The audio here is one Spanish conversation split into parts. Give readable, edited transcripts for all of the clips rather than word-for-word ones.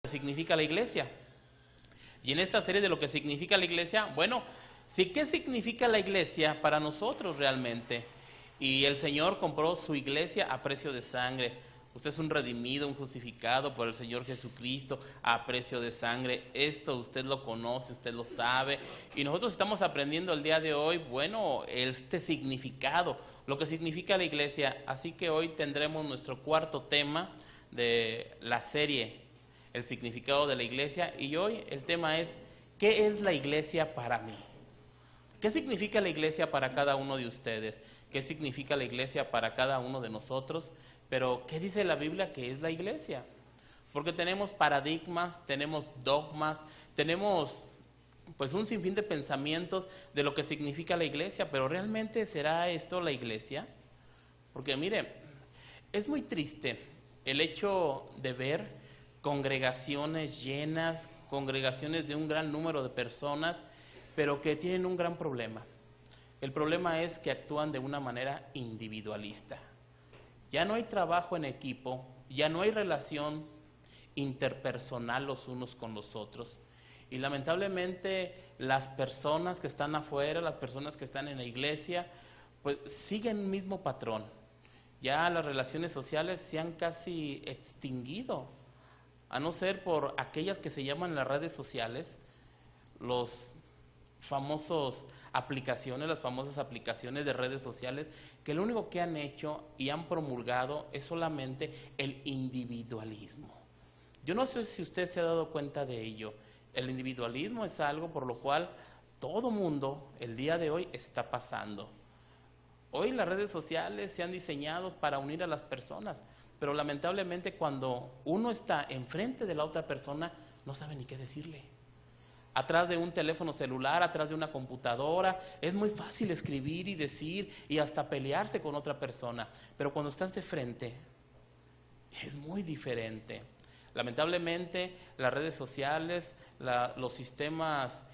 significa la iglesia. Y en esta serie de lo que significa la iglesia, bueno, sí, ¿qué significa la iglesia para nosotros realmente? Y el Señor compró su iglesia a precio de sangre. Usted es un redimido, un justificado por el Señor Jesucristo a precio de sangre. Esto usted lo conoce, usted lo sabe. Y nosotros estamos aprendiendo el día de hoy, bueno, este significado, lo que significa la iglesia. Así que hoy tendremos nuestro cuarto tema de la serie, el significado de la iglesia. Y hoy el tema es, ¿qué es la iglesia para mí? ¿Qué significa la iglesia para cada uno de ustedes? ¿Qué significa la iglesia para cada uno de nosotros? Pero, ¿qué dice la Biblia que es la iglesia? Porque tenemos paradigmas, tenemos dogmas, tenemos pues un sinfín de pensamientos de lo que significa la iglesia, pero ¿realmente será esto la iglesia? Porque mire, es muy triste el hecho de ver congregaciones llenas, congregaciones de un gran número de personas, pero que tienen un gran problema. El problema es que actúan de una manera individualista. Ya no hay trabajo en equipo, ya no hay relación interpersonal los unos con los otros. Y lamentablemente las personas que están afuera, las personas que están en la iglesia, pues siguen el mismo patrón. Ya las relaciones sociales se han casi extinguido, a no ser por aquellas que se llaman las redes sociales, las famosas aplicaciones de redes sociales, que lo único que han hecho y han promulgado es solamente el individualismo. Yo no sé si usted se ha dado cuenta de ello. El individualismo es algo por lo cual todo mundo el día de hoy está pasando. Hoy las redes sociales se han diseñado para unir a las personas, pero lamentablemente cuando uno está enfrente de la otra persona, no sabe ni qué decirle. Atrás de un teléfono celular, atrás de una computadora, es muy fácil escribir y decir y hasta pelearse con otra persona, pero cuando estás de frente, es muy diferente. Lamentablemente, las redes sociales, los sistemas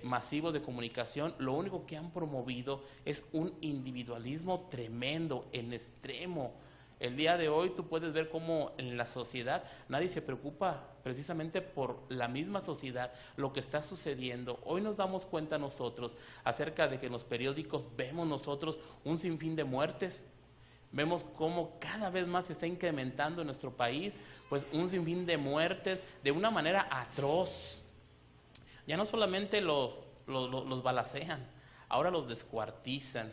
masivos de comunicación, lo único que han promovido es un individualismo tremendo, en extremo. El día de hoy tú puedes ver cómo en la sociedad nadie se preocupa precisamente por la misma sociedad, lo que está sucediendo. Hoy nos damos cuenta nosotros acerca de que en los periódicos vemos nosotros un sinfín de muertes. Vemos cómo cada vez más se está incrementando en nuestro país, pues un sinfín de muertes de una manera atroz. Ya no solamente los balacean, ahora los descuartizan,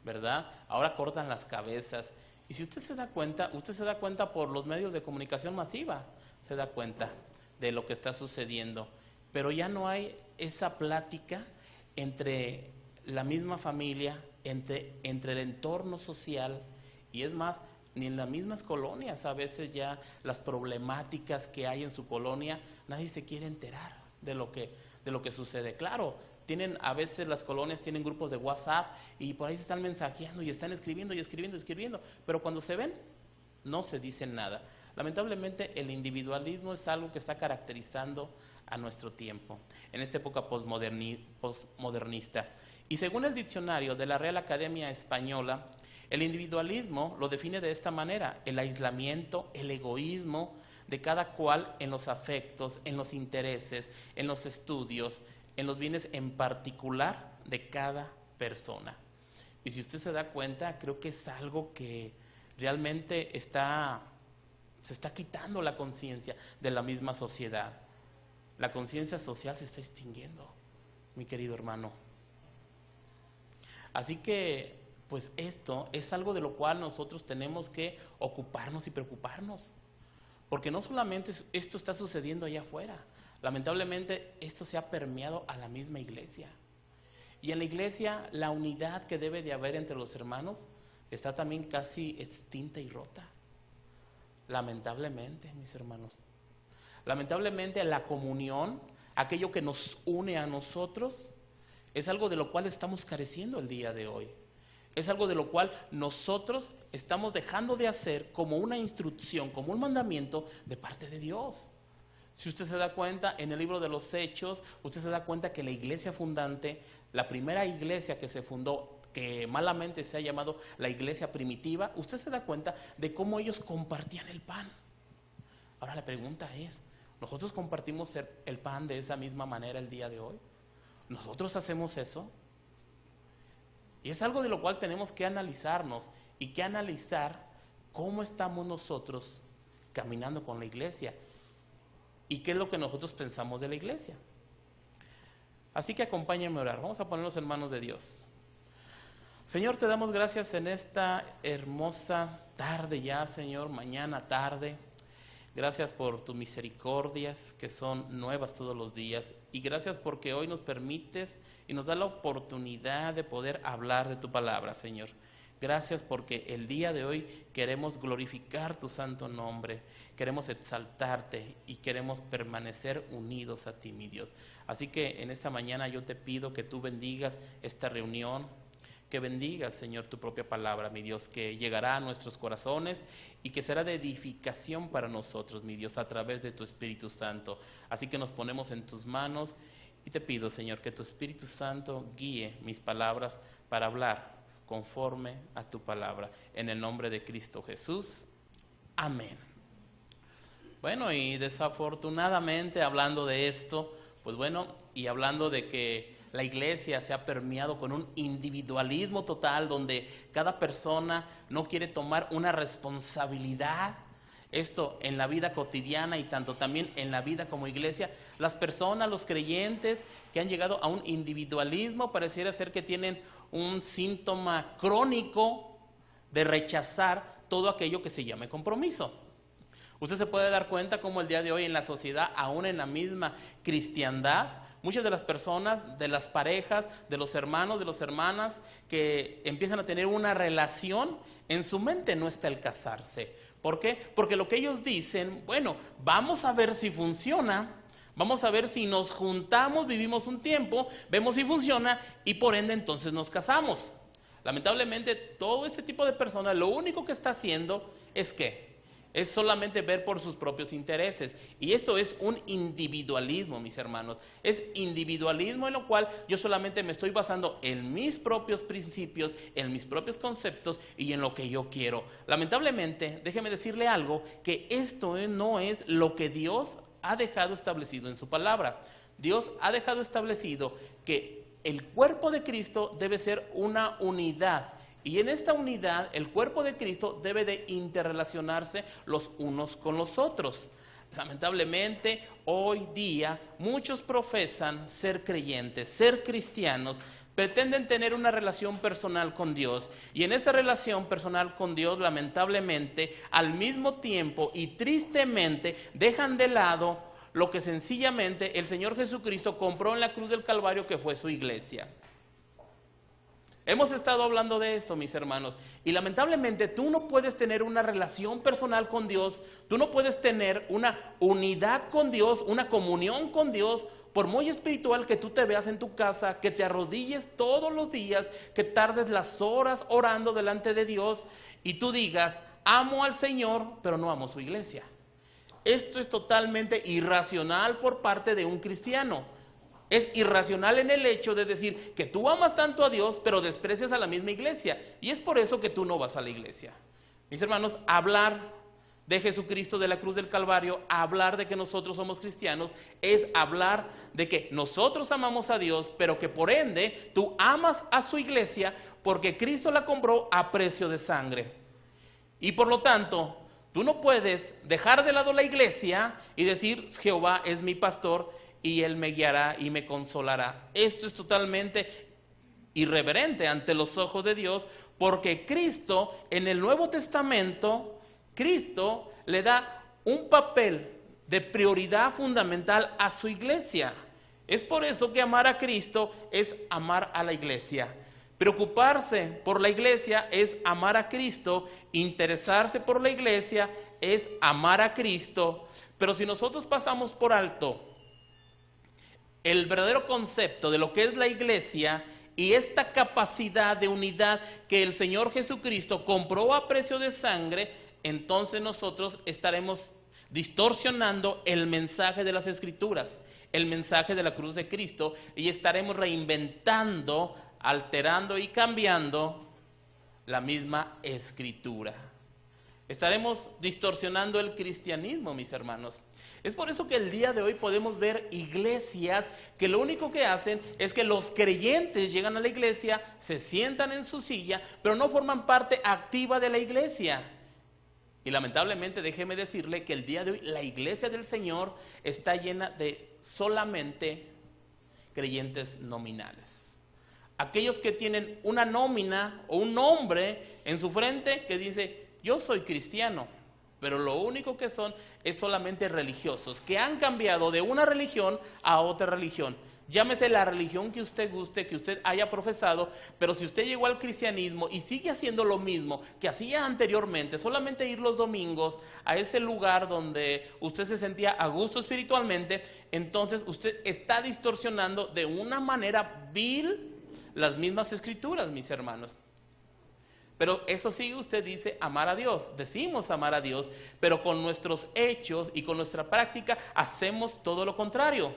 ¿verdad? Ahora cortan las cabezas. Y si usted se da cuenta por los medios de comunicación masiva, se da cuenta de lo que está sucediendo. Pero ya no hay esa plática entre la misma familia, entre el entorno social, y es más, ni en las mismas colonias, a veces ya las problemáticas que hay en su colonia, nadie se quiere enterar de lo que sucede. Claro, a veces las colonias tienen grupos de WhatsApp y por ahí se están mensajeando y están escribiendo, pero cuando se ven, no se dicen nada. Lamentablemente el individualismo es algo que está caracterizando a nuestro tiempo, en esta época postmodernista. Y según el diccionario de la Real Academia Española, el individualismo lo define de esta manera: el aislamiento, el egoísmo de cada cual en los afectos, en los intereses, en los estudios, en los bienes en particular de cada persona. Y si usted se da cuenta, creo que es algo que realmente se está quitando la conciencia de la misma sociedad. La conciencia social se está extinguiendo, mi querido hermano. Así que, pues esto es algo de lo cual nosotros tenemos que ocuparnos y preocuparnos. Porque no solamente esto está sucediendo allá afuera, lamentablemente esto se ha permeado a la misma iglesia. Y en la iglesia la unidad que debe de haber entre los hermanos está también casi extinta y rota. Lamentablemente, mis hermanos. Lamentablemente la comunión, aquello que nos une a nosotros, es algo de lo cual estamos careciendo el día de hoy. Es algo de lo cual nosotros estamos dejando de hacer como una instrucción, como un mandamiento de parte de Dios. Si usted se da cuenta, en el libro de los Hechos, usted se da cuenta que la iglesia fundante, la primera iglesia que se fundó, que malamente se ha llamado la iglesia primitiva, usted se da cuenta de cómo ellos compartían el pan. Ahora la pregunta es, ¿Nosotros compartimos el pan de esa misma manera el día de hoy? ¿Nosotros hacemos eso? Y es algo de lo cual tenemos que analizarnos y que analizar cómo estamos nosotros caminando con la iglesia y qué es lo que nosotros pensamos de la iglesia. Así que acompáñenme a orar. Vamos a ponernos en manos de Dios. Señor, te damos gracias en esta hermosa tarde ya, Señor, mañana tarde. Gracias por tus misericordias que son nuevas todos los días. Y gracias porque hoy nos permites y nos da la oportunidad de poder hablar de tu palabra, Señor. Gracias porque el día de hoy queremos glorificar tu santo nombre, queremos exaltarte y queremos permanecer unidos a ti, mi Dios. Así que en esta mañana yo te pido que tú bendigas esta reunión, que bendigas, Señor, tu propia palabra, mi Dios, que llegará a nuestros corazones y que será de edificación para nosotros, mi Dios, a través de tu Espíritu Santo. Así que nos ponemos en tus manos y te pido, Señor, que tu Espíritu Santo guíe mis palabras para hablar conforme a tu palabra. En el nombre de Cristo Jesús. Amén. Bueno, y desafortunadamente hablando de esto, pues bueno, y hablando de que la iglesia se ha permeado con un individualismo total donde cada persona no quiere tomar una responsabilidad. Esto en la vida cotidiana y tanto también en la vida como iglesia. Las personas, los creyentes que han llegado a un individualismo pareciera ser que tienen un síntoma crónico de rechazar todo aquello que se llame compromiso. Usted se puede dar cuenta cómo el día de hoy en la sociedad, aún en la misma cristiandad, muchas de las personas, de las parejas, de los hermanos, de las hermanas que empiezan a tener una relación, en su mente no está el casarse. ¿Por qué? Porque lo que ellos dicen, bueno, vamos a ver si funciona, vamos a ver si nos juntamos, vivimos un tiempo, vemos si funciona y por ende entonces nos casamos. Lamentablemente todo este tipo de personas lo único que está haciendo es ¿qué? Es solamente ver por sus propios intereses. Y esto es un individualismo, mis hermanos. Es individualismo en lo cual yo solamente me estoy basando en mis propios principios, en mis propios conceptos y en lo que yo quiero. Lamentablemente, déjeme decirle algo, que esto no es lo que Dios ha dejado establecido en su palabra. Dios ha dejado establecido que el cuerpo de Cristo debe ser una unidad. Y en esta unidad, el cuerpo de Cristo debe de interrelacionarse los unos con los otros. Lamentablemente, hoy día, muchos profesan ser creyentes, ser cristianos, pretenden tener una relación personal con Dios. Y en esta relación personal con Dios, lamentablemente, al mismo tiempo y tristemente, dejan de lado lo que sencillamente el Señor Jesucristo compró en la cruz del Calvario, que fue su iglesia. Hemos estado hablando de esto, mis hermanos, y lamentablemente tú no puedes tener una relación personal con Dios, tú no puedes tener una unidad con Dios, una comunión con Dios, por muy espiritual que tú te veas en tu casa, que te arrodilles todos los días, que tardes las horas orando delante de Dios y tú digas, amo al Señor, pero no amo su iglesia. Esto es totalmente irracional por parte de un cristiano. Es irracional en el hecho de decir que tú amas tanto a Dios, pero desprecias a la misma iglesia. Y es por eso que tú no vas a la iglesia. Mis hermanos, hablar de Jesucristo de la cruz del Calvario, hablar de que nosotros somos cristianos, es hablar de que nosotros amamos a Dios, pero que por ende tú amas a su iglesia porque Cristo la compró a precio de sangre. Y por lo tanto, tú no puedes dejar de lado la iglesia y decir, Jehová es mi pastor y Él me guiará y me consolará. Esto es totalmente irreverente ante los ojos de Dios, porque Cristo en el Nuevo Testamento, Cristo le da un papel de prioridad fundamental a su iglesia. Es por eso que amar a Cristo es amar a la iglesia. Preocuparse por la iglesia es amar a Cristo. Interesarse por la iglesia es amar a Cristo. Pero si nosotros pasamos por alto el verdadero concepto de lo que es la iglesia y esta capacidad de unidad que el Señor Jesucristo compró a precio de sangre, entonces nosotros estaremos distorsionando el mensaje de las Escrituras, el mensaje de la cruz de Cristo, y estaremos reinventando, alterando y cambiando la misma Escritura. Estaremos distorsionando el cristianismo, mis hermanos. Es por eso que el día de hoy podemos ver iglesias que lo único que hacen es que los creyentes llegan a la iglesia, se sientan en su silla, pero no forman parte activa de la iglesia. Y lamentablemente déjeme decirle que el día de hoy la iglesia del Señor está llena de solamente creyentes nominales. Aquellos que tienen una nómina o un nombre en su frente que dice: yo soy cristiano, pero lo único que son es solamente religiosos, que han cambiado de una religión a otra religión. Llámese la religión que usted guste, que usted haya profesado, pero si usted llegó al cristianismo y sigue haciendo lo mismo que hacía anteriormente, solamente ir los domingos a ese lugar donde usted se sentía a gusto espiritualmente, entonces usted está distorsionando de una manera vil las mismas escrituras, mis hermanos. Pero eso sí, usted dice amar a Dios, decimos amar a Dios, pero con nuestros hechos y con nuestra práctica hacemos todo lo contrario.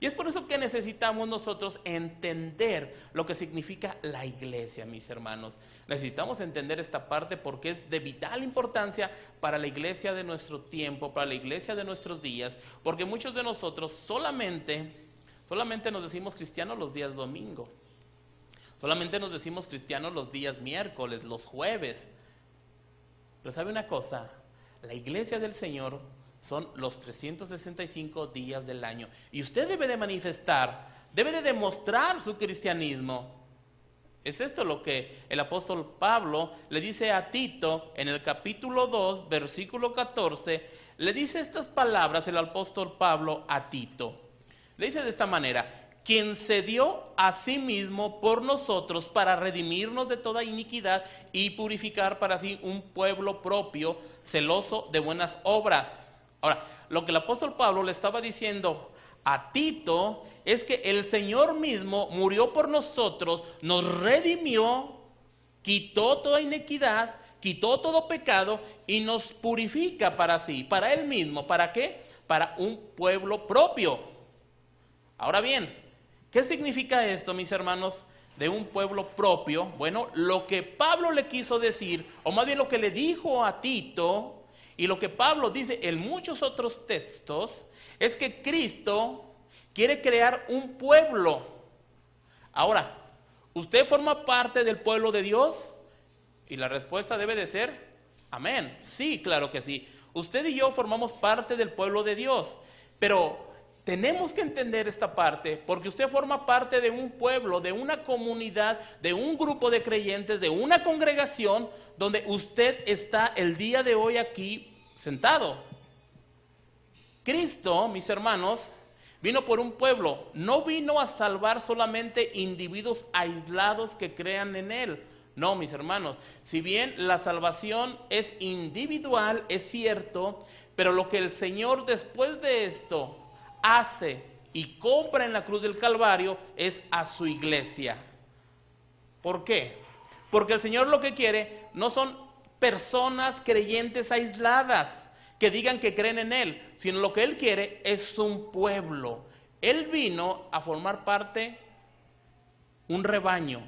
Y es por eso que necesitamos nosotros entender lo que significa la iglesia, mis hermanos. Necesitamos entender esta parte porque es de vital importancia para la iglesia de nuestro tiempo, para la iglesia de nuestros días, porque muchos de nosotros solamente nos decimos cristianos los días domingo. Solamente nos decimos cristianos los días miércoles, los jueves. Pero ¿sabe una cosa? La iglesia del Señor son los 365 días del año. Y usted debe de manifestar, debe de demostrar su cristianismo. Es esto lo que el apóstol Pablo le dice a Tito en el capítulo 2, versículo 14. Le dice estas palabras el apóstol Pablo a Tito. Le dice de esta manera: quien se dio a sí mismo por nosotros para redimirnos de toda iniquidad y purificar para sí un pueblo propio, celoso de buenas obras. Ahora, lo que el apóstol Pablo le estaba diciendo a Tito es que el Señor mismo murió por nosotros, nos redimió, quitó toda iniquidad, quitó todo pecado y nos purifica para sí, para Él mismo. ¿Para qué? Para un pueblo propio. Ahora bien, ¿qué significa esto, mis hermanos, de un pueblo propio? Bueno, lo que Pablo le quiso decir, o más bien lo que le dijo a Tito, y lo que Pablo dice en muchos otros textos, es que Cristo quiere crear un pueblo. Ahora, ¿usted forma parte del pueblo de Dios? Y la respuesta debe de ser, amén. Sí, claro que sí. Usted y yo formamos parte del pueblo de Dios, pero tenemos que entender esta parte, porque usted forma parte de un pueblo, de una comunidad, de un grupo de creyentes, de una congregación donde usted está el día de hoy aquí sentado. Cristo, mis hermanos, vino por un pueblo, no vino a salvar solamente individuos aislados que crean en Él. No, mis hermanos, si bien la salvación es individual, es cierto, pero lo que el Señor después de esto hace y compra en la cruz del Calvario es a su iglesia. ¿Por qué? Porque el Señor lo que quiere no son personas creyentes aisladas que digan que creen en Él, sino lo que Él quiere es un pueblo. Él vino a formar parte un rebaño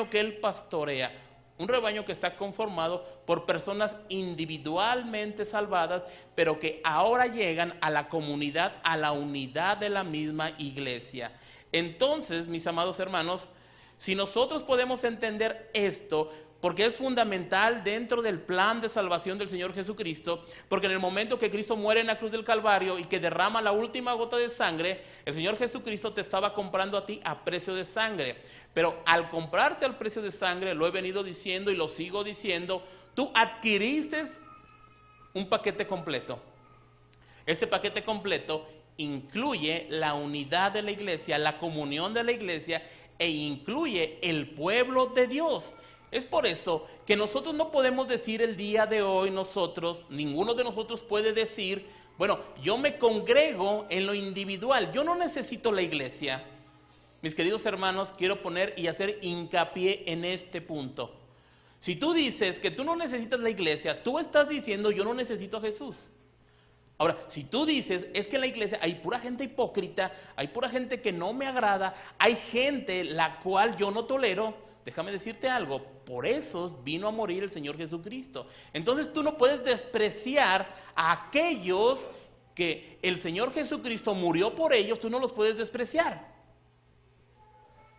que Él pastorea, un rebaño que está conformado por personas individualmente salvadas, pero que ahora llegan a la comunidad, a la unidad de la misma iglesia. Entonces, mis amados hermanos, si nosotros podemos entender esto, porque es fundamental dentro del plan de salvación del Señor Jesucristo, porque en el momento que Cristo muere en la cruz del Calvario y que derrama la última gota de sangre, el Señor Jesucristo te estaba comprando a ti a precio de sangre. Pero al comprarte al precio de sangre, lo he venido diciendo y lo sigo diciendo, tú adquiriste un paquete completo. Este paquete completo incluye la unidad de la iglesia, la comunión de la iglesia, e incluye el pueblo de Dios. Es por eso que nosotros no podemos decir el día de hoy, ninguno de nosotros puede decir, bueno, yo me congrego en lo individual, yo no necesito la iglesia. Mis queridos hermanos, quiero poner y hacer hincapié en este punto. Si tú dices que tú no necesitas la iglesia, tú estás diciendo yo no necesito a Jesús. Ahora, si tú dices, es que en la iglesia hay pura gente hipócrita, hay pura gente que no me agrada, hay gente la cual yo no tolero, déjame decirte algo, por eso vino a morir el Señor Jesucristo. Entonces tú no puedes despreciar a aquellos que el Señor Jesucristo murió por ellos, tú no los puedes despreciar.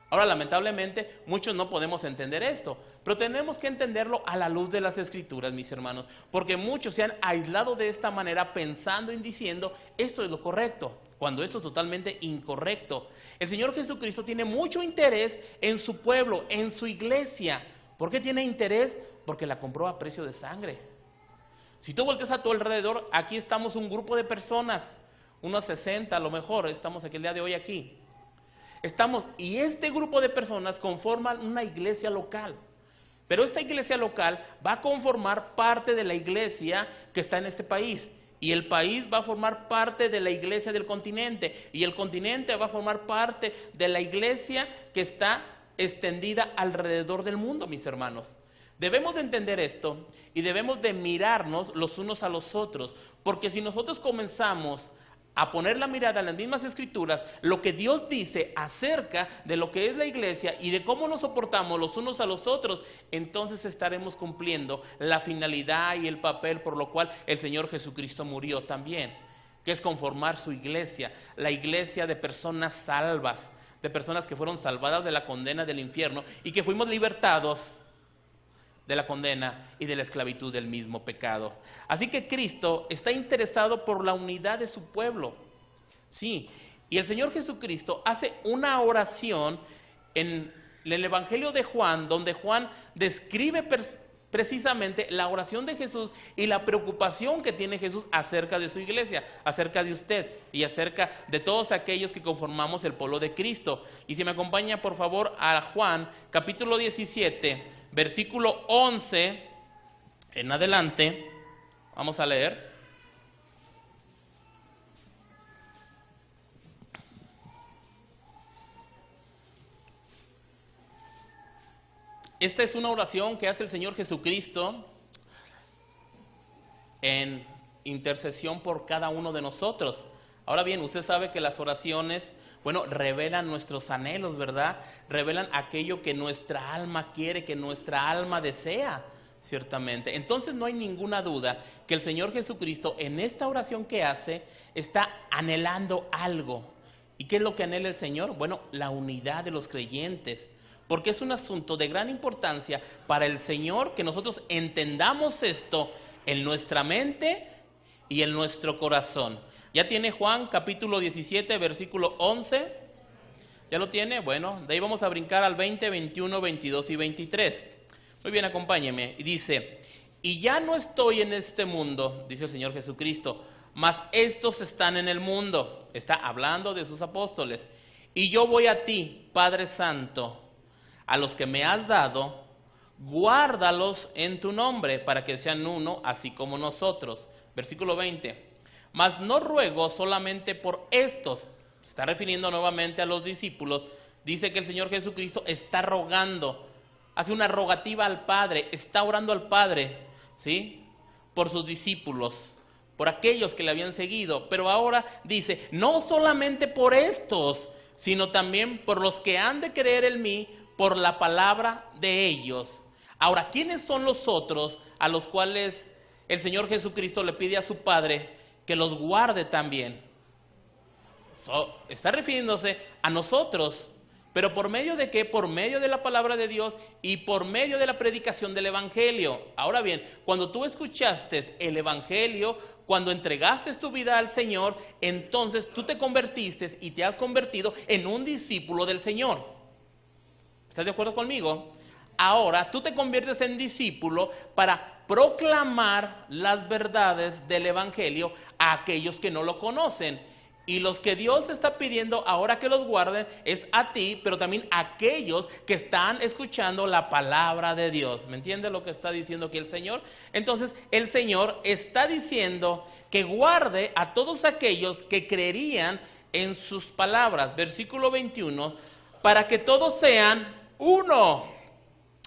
Ahora, lamentablemente, muchos no podemos entender esto, pero tenemos que entenderlo a la luz de las Escrituras, mis hermanos, porque muchos se han aislado de esta manera pensando y diciendo, esto es lo correcto, cuando esto es totalmente incorrecto. El Señor Jesucristo tiene mucho interés en su pueblo, en su iglesia. ¿Por qué tiene interés? Porque la compró a precio de sangre. Si tú volteas a tu alrededor, aquí estamos un grupo de personas, unos 60 a lo mejor, estamos aquí el día de hoy aquí. Y este grupo de personas conforman una iglesia local. Pero esta iglesia local va a conformar parte de la iglesia que está en este país. Y el país va a formar parte de la iglesia del continente. Y el continente va a formar parte de la iglesia que está extendida alrededor del mundo, mis hermanos. Debemos de entender esto y debemos de mirarnos los unos a los otros. Porque si nosotros comenzamos a poner la mirada en las mismas Escrituras, lo que Dios dice acerca de lo que es la iglesia y de cómo nos soportamos los unos a los otros, entonces estaremos cumpliendo la finalidad y el papel por lo cual el Señor Jesucristo murió también, que es conformar su iglesia, la iglesia de personas salvas, de personas que fueron salvadas de la condena del infierno y que fuimos libertados de la condena y de la esclavitud del mismo pecado. Así que Cristo está interesado por la unidad de su pueblo. Sí, y el Señor Jesucristo hace una oración en el Evangelio de Juan, donde Juan describe precisamente la oración de Jesús y la preocupación que tiene Jesús acerca de su iglesia, acerca de usted y acerca de todos aquellos que conformamos el pueblo de Cristo. Y si me acompaña por favor a Juan capítulo 17, versículo 11 en adelante, vamos a leer. Esta es una oración que hace el Señor Jesucristo en intercesión por cada uno de nosotros. Ahora bien, usted sabe que las oraciones, revelan nuestros anhelos, ¿verdad? Revelan aquello que nuestra alma quiere, que nuestra alma desea, ciertamente. Entonces no hay ninguna duda que el Señor Jesucristo en esta oración que hace está anhelando algo. ¿Y qué es lo que anhela el Señor? La unidad de los creyentes. Porque es un asunto de gran importancia para el Señor que nosotros entendamos esto en nuestra mente y en nuestro corazón. ¿Ya tiene Juan capítulo 17, versículo 11? ¿Ya lo tiene? Bueno, de ahí vamos a brincar al 20, 21, 22 y 23. Muy bien, acompáñeme. Y dice, y ya no estoy en este mundo, dice el Señor Jesucristo, mas estos están en el mundo. Está hablando de sus apóstoles. Y yo voy a ti, Padre Santo, a los que me has dado, guárdalos en tu nombre, para que sean uno, así como nosotros. Versículo 20. Mas no ruego solamente por estos. Se está refiriendo nuevamente a los discípulos. Dice que el Señor Jesucristo está rogando, hace una rogativa al Padre, está orando al Padre, ¿sí? Por sus discípulos, por aquellos que le habían seguido. Pero ahora dice, no solamente por estos, sino también por los que han de creer en mí por la palabra de ellos. Ahora, ¿quiénes son los otros a los cuales el Señor Jesucristo le pide a su Padre que los guarde también? Está refiriéndose a nosotros, pero ¿por medio de qué? Por medio de la palabra de Dios y por medio de la predicación del Evangelio. Ahora bien, cuando tú escuchaste el Evangelio, cuando entregaste tu vida al Señor, entonces tú te convertiste y te has convertido en un discípulo del Señor. ¿Estás de acuerdo conmigo? Ahora tú te conviertes en discípulo para proclamar las verdades del Evangelio a aquellos que no lo conocen. Y los que Dios está pidiendo ahora que los guarden es a ti, pero también a aquellos que están escuchando la palabra de Dios. ¿Me entiende lo que está diciendo aquí el Señor? Entonces el Señor está diciendo que guarde a todos aquellos que creerían en sus palabras. Versículo 21, para que todos sean uno.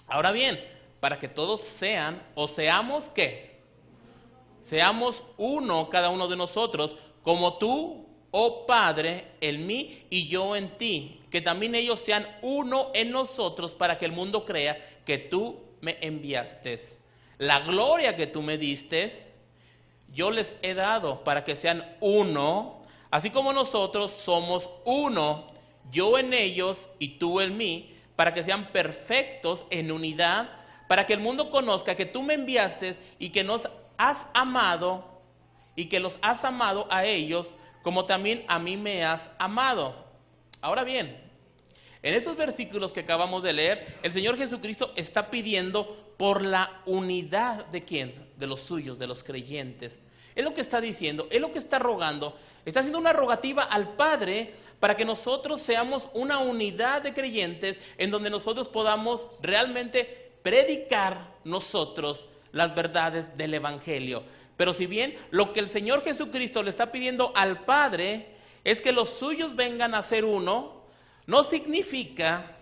Ahora bien, para que todos sean o seamos ¿qué? Seamos uno cada uno de nosotros, como tú oh Padre, en mí y yo en ti, que también ellos sean uno en nosotros, para que el mundo crea que tú me enviaste. La gloria que tú me diste, yo les he dado para que sean uno, así como nosotros somos uno, yo en ellos y tú en mí, para que sean perfectos en unidad, para que el mundo conozca que tú me enviaste y que nos has amado y que los has amado a ellos como también a mí me has amado. Ahora bien, en estos versículos que acabamos de leer, el Señor Jesucristo está pidiendo por la unidad de ¿quién? De los suyos, de los creyentes. Es lo que está diciendo, es lo que está rogando. Está haciendo una rogativa al Padre para que nosotros seamos una unidad de creyentes en donde nosotros podamos realmente predicar nosotros las verdades del Evangelio. Pero si bien lo que el Señor Jesucristo le está pidiendo al Padre es que los suyos vengan a ser uno, no significa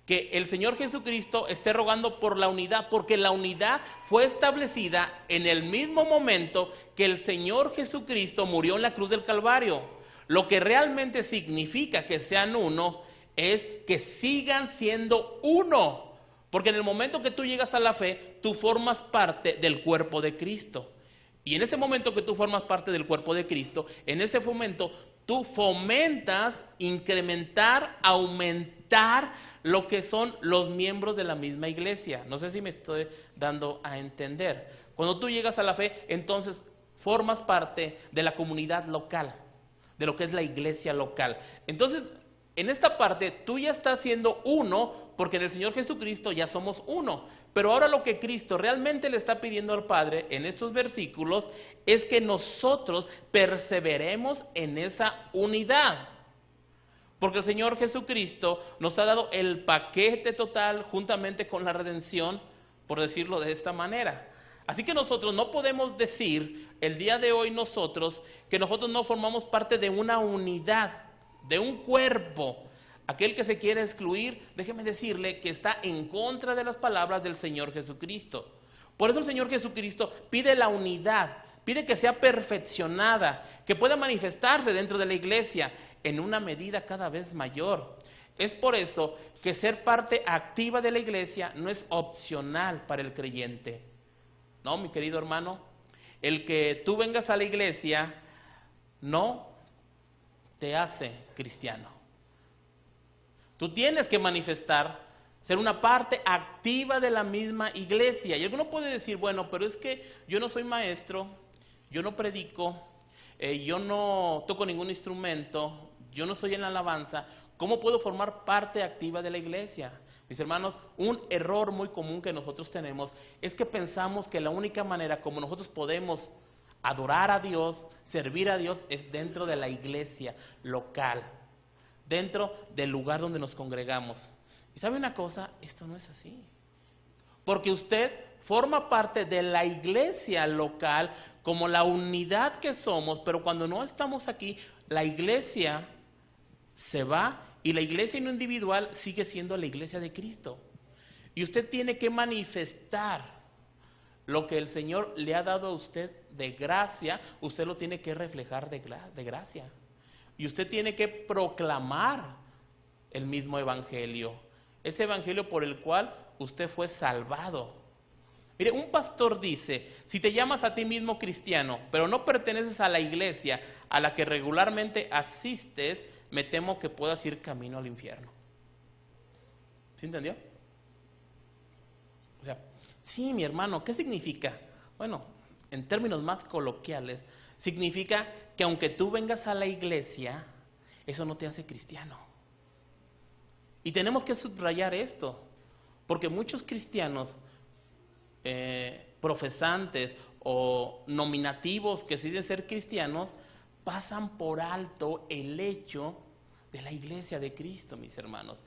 que el Señor Jesucristo esté rogando por la unidad, porque la unidad fue establecida en el mismo momento que el Señor Jesucristo murió en la cruz del Calvario. Lo que realmente significa que sean uno es que sigan siendo uno, porque en el momento que tú llegas a la fe, tú formas parte del cuerpo de Cristo. Y en ese momento que tú formas parte del cuerpo de Cristo, en ese momento tú fomentas, incrementar, aumentar lo que son los miembros de la misma iglesia. No sé si me estoy dando a entender. Cuando tú llegas a la fe, entonces formas parte de la comunidad local, de lo que es la iglesia local. Entonces, en esta parte tú ya estás siendo uno, porque en el Señor Jesucristo ya somos uno. Pero ahora lo que Cristo realmente le está pidiendo al Padre en estos versículos es que nosotros perseveremos en esa unidad. Porque el Señor Jesucristo nos ha dado el paquete total juntamente con la redención, por decirlo de esta manera. Así que nosotros no podemos decir el día de hoy nosotros que nosotros no formamos parte de una unidad, de un cuerpo. Aquel que se quiere excluir, déjeme decirle que está en contra de las palabras del Señor Jesucristo. Por eso el Señor Jesucristo pide la unidad, pide que sea perfeccionada, que pueda manifestarse dentro de la iglesia en una medida cada vez mayor. Es por eso que ser parte activa de la iglesia no es opcional para el creyente. No, mi querido hermano, el que tú vengas a la iglesia no te hace cristiano. Tú tienes que manifestar, ser una parte activa de la misma iglesia. Y alguno puede decir, bueno, pero es que yo no soy maestro, yo no predico, yo no toco ningún instrumento, yo no soy en la alabanza. ¿Cómo puedo formar parte activa de la iglesia? Mis hermanos, un error muy común que nosotros tenemos es que pensamos que la única manera como nosotros podemos adorar a Dios, servir a Dios, es dentro de la iglesia local, dentro del lugar donde nos congregamos. ¿Y sabe una cosa? Esto no es así. Porque usted forma parte de la iglesia local como la unidad que somos, pero cuando no estamos aquí, la iglesia se va y la iglesia no individual sigue siendo la iglesia de Cristo. Y usted tiene que manifestar lo que el Señor le ha dado a usted de gracia, usted lo tiene que reflejar de gracia. Y usted tiene que proclamar el mismo evangelio, ese evangelio por el cual usted fue salvado. Mire, un pastor dice, si te llamas a ti mismo cristiano, pero no perteneces a la iglesia a la que regularmente asistes, me temo que puedas ir camino al infierno. ¿Sí entendió? O sea, sí, mi hermano, ¿qué significa? Bueno, en términos más coloquiales, significa que aunque tú vengas a la iglesia, eso no te hace cristiano. Y tenemos que subrayar esto, porque muchos cristianos profesantes o nominativos que sí dicen ser cristianos, pasan por alto el hecho de la iglesia de Cristo, mis hermanos.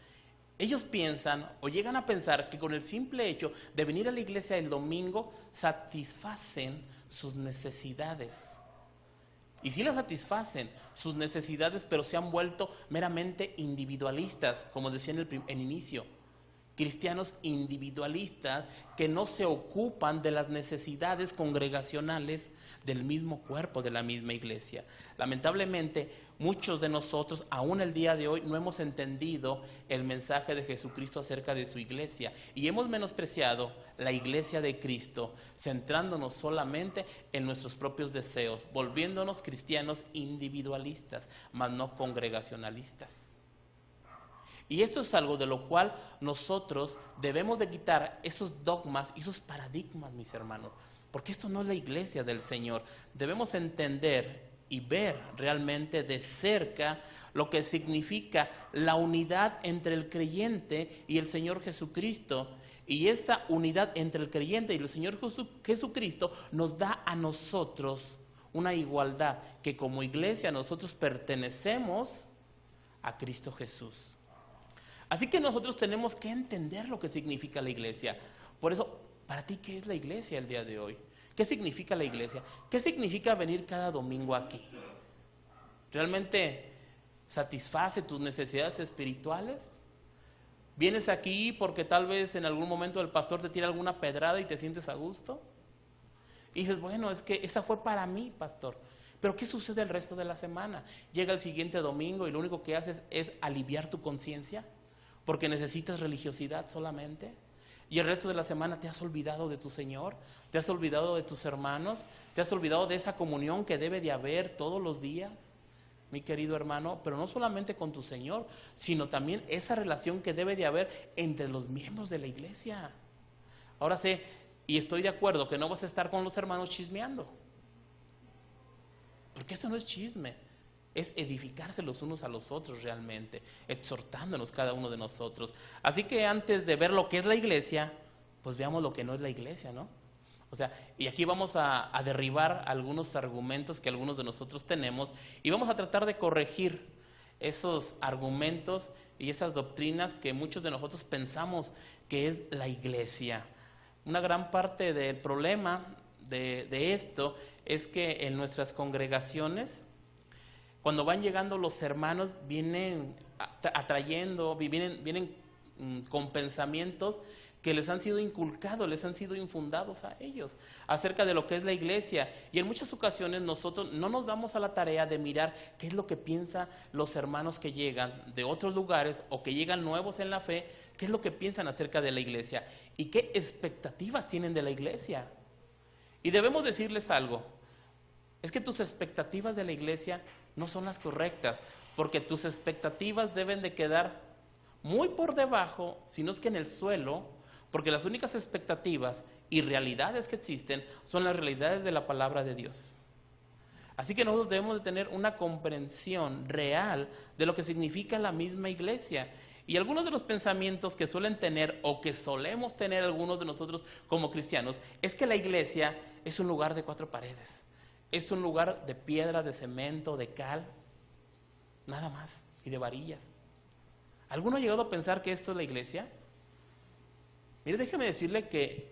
Ellos piensan o llegan a pensar que con el simple hecho de venir a la iglesia el domingo satisfacen sus necesidades. Y sí las satisfacen sus necesidades, pero se han vuelto meramente individualistas, como decía en el inicio, cristianos individualistas que no se ocupan de las necesidades congregacionales del mismo cuerpo, de la misma iglesia. Lamentablemente, muchos de nosotros, aún el día de hoy, no hemos entendido el mensaje de Jesucristo acerca de su iglesia y hemos menospreciado la iglesia de Cristo, centrándonos solamente en nuestros propios deseos, volviéndonos cristianos individualistas, mas no congregacionalistas. Y esto es algo de lo cual nosotros debemos de quitar esos dogmas y esos paradigmas, mis hermanos, porque esto no es la iglesia del Señor. Debemos entender y ver realmente de cerca lo que significa la unidad entre el creyente y el Señor Jesucristo. Y esa unidad entre el creyente y el Señor Jesucristo nos da a nosotros una igualdad, que como iglesia nosotros pertenecemos a Cristo Jesús. Así que nosotros tenemos que entender lo que significa la iglesia. Por eso, para ti, ¿qué es la iglesia el día de hoy? ¿Qué significa la iglesia? ¿Qué significa venir cada domingo aquí? ¿Realmente satisface tus necesidades espirituales? ¿Vienes aquí porque tal vez en algún momento el pastor te tira alguna pedrada y te sientes a gusto? Y dices, bueno, es que esa fue para mí, pastor. Pero ¿qué sucede el resto de la semana? Llega el siguiente domingo y lo único que haces es aliviar tu conciencia porque necesitas religiosidad solamente. Y el resto de la semana te has olvidado de tu Señor, te has olvidado de tus hermanos, te has olvidado de esa comunión que debe de haber todos los días, mi querido hermano, pero no solamente con tu Señor, sino también esa relación que debe de haber entre los miembros de la iglesia. Ahora sé, y estoy de acuerdo, que no vas a estar con los hermanos chismeando, porque eso no es chisme. Es edificarse los unos a los otros realmente, exhortándonos cada uno de nosotros. Así que antes de ver lo que es la iglesia, pues veamos lo que no es la iglesia, ¿no? O sea, y aquí vamos a derribar algunos argumentos que algunos de nosotros tenemos y vamos a tratar de corregir esos argumentos y esas doctrinas que muchos de nosotros pensamos que es la iglesia. Una gran parte del problema de esto es que en nuestras congregaciones, cuando van llegando los hermanos, vienen atrayendo, vienen con pensamientos que les han sido inculcados, les han sido infundados a ellos acerca de lo que es la iglesia. Y en muchas ocasiones nosotros no nos damos a la tarea de mirar qué es lo que piensan los hermanos que llegan de otros lugares o que llegan nuevos en la fe, qué es lo que piensan acerca de la iglesia y qué expectativas tienen de la iglesia. Y debemos decirles algo, es que tus expectativas de la iglesia no son las correctas, porque tus expectativas deben de quedar muy por debajo, si no es que en el suelo, porque las únicas expectativas y realidades que existen son las realidades de la palabra de Dios. Así que nosotros debemos de tener una comprensión real de lo que significa la misma iglesia. Y algunos de los pensamientos que suelen tener o que solemos tener algunos de nosotros como cristianos es que la iglesia es un lugar de 4 paredes. Es un lugar de piedra, de cemento, de cal, nada más, y de varillas. ¿Alguno ha llegado a pensar que esto es la iglesia? Mire, déjeme decirle que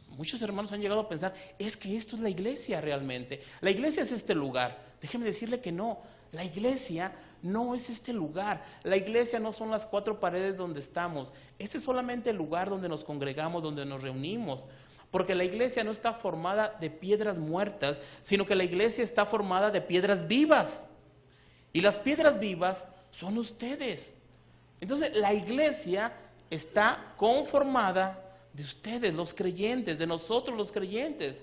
muchos hermanos han llegado a pensar, es que esto es la iglesia realmente. La iglesia es este lugar. Déjeme decirle que no, la iglesia no es este lugar. La iglesia no son las 4 paredes donde estamos. Este es solamente el lugar donde nos congregamos, donde nos reunimos. Porque la iglesia no está formada de piedras muertas, sino que la iglesia está formada de piedras vivas. Y las piedras vivas son ustedes. Entonces la iglesia está conformada de ustedes, los creyentes, de nosotros los creyentes.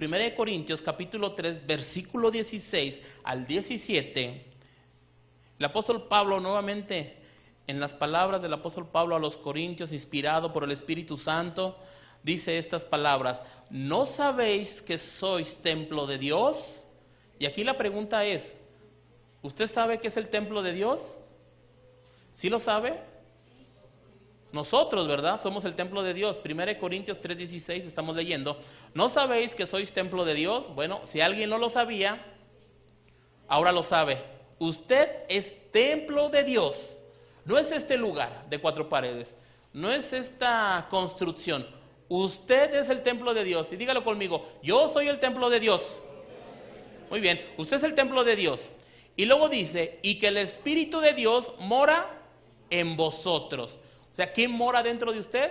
1 Corintios capítulo 3, versículo 16 al 17. El apóstol Pablo nuevamente, en las palabras del apóstol Pablo a los Corintios, inspirado por el Espíritu Santo, dice estas palabras: ¿no sabéis que sois templo de Dios? Y aquí la pregunta es, ¿usted sabe qué es el templo de Dios? ¿Sí lo sabe? Nosotros, ¿verdad? Somos el templo de Dios. 1 Corintios 3:16 estamos leyendo. ¿No sabéis que sois templo de Dios? Bueno, si alguien no lo sabía, ahora lo sabe. Usted es templo de Dios. No es este lugar de 4 paredes. No es esta construcción. Usted es el templo de Dios. Y dígalo conmigo, yo soy el templo de Dios. Muy bien, usted es el templo de Dios. Y luego dice, y que el Espíritu de Dios mora en vosotros. O sea, ¿quién mora dentro de usted?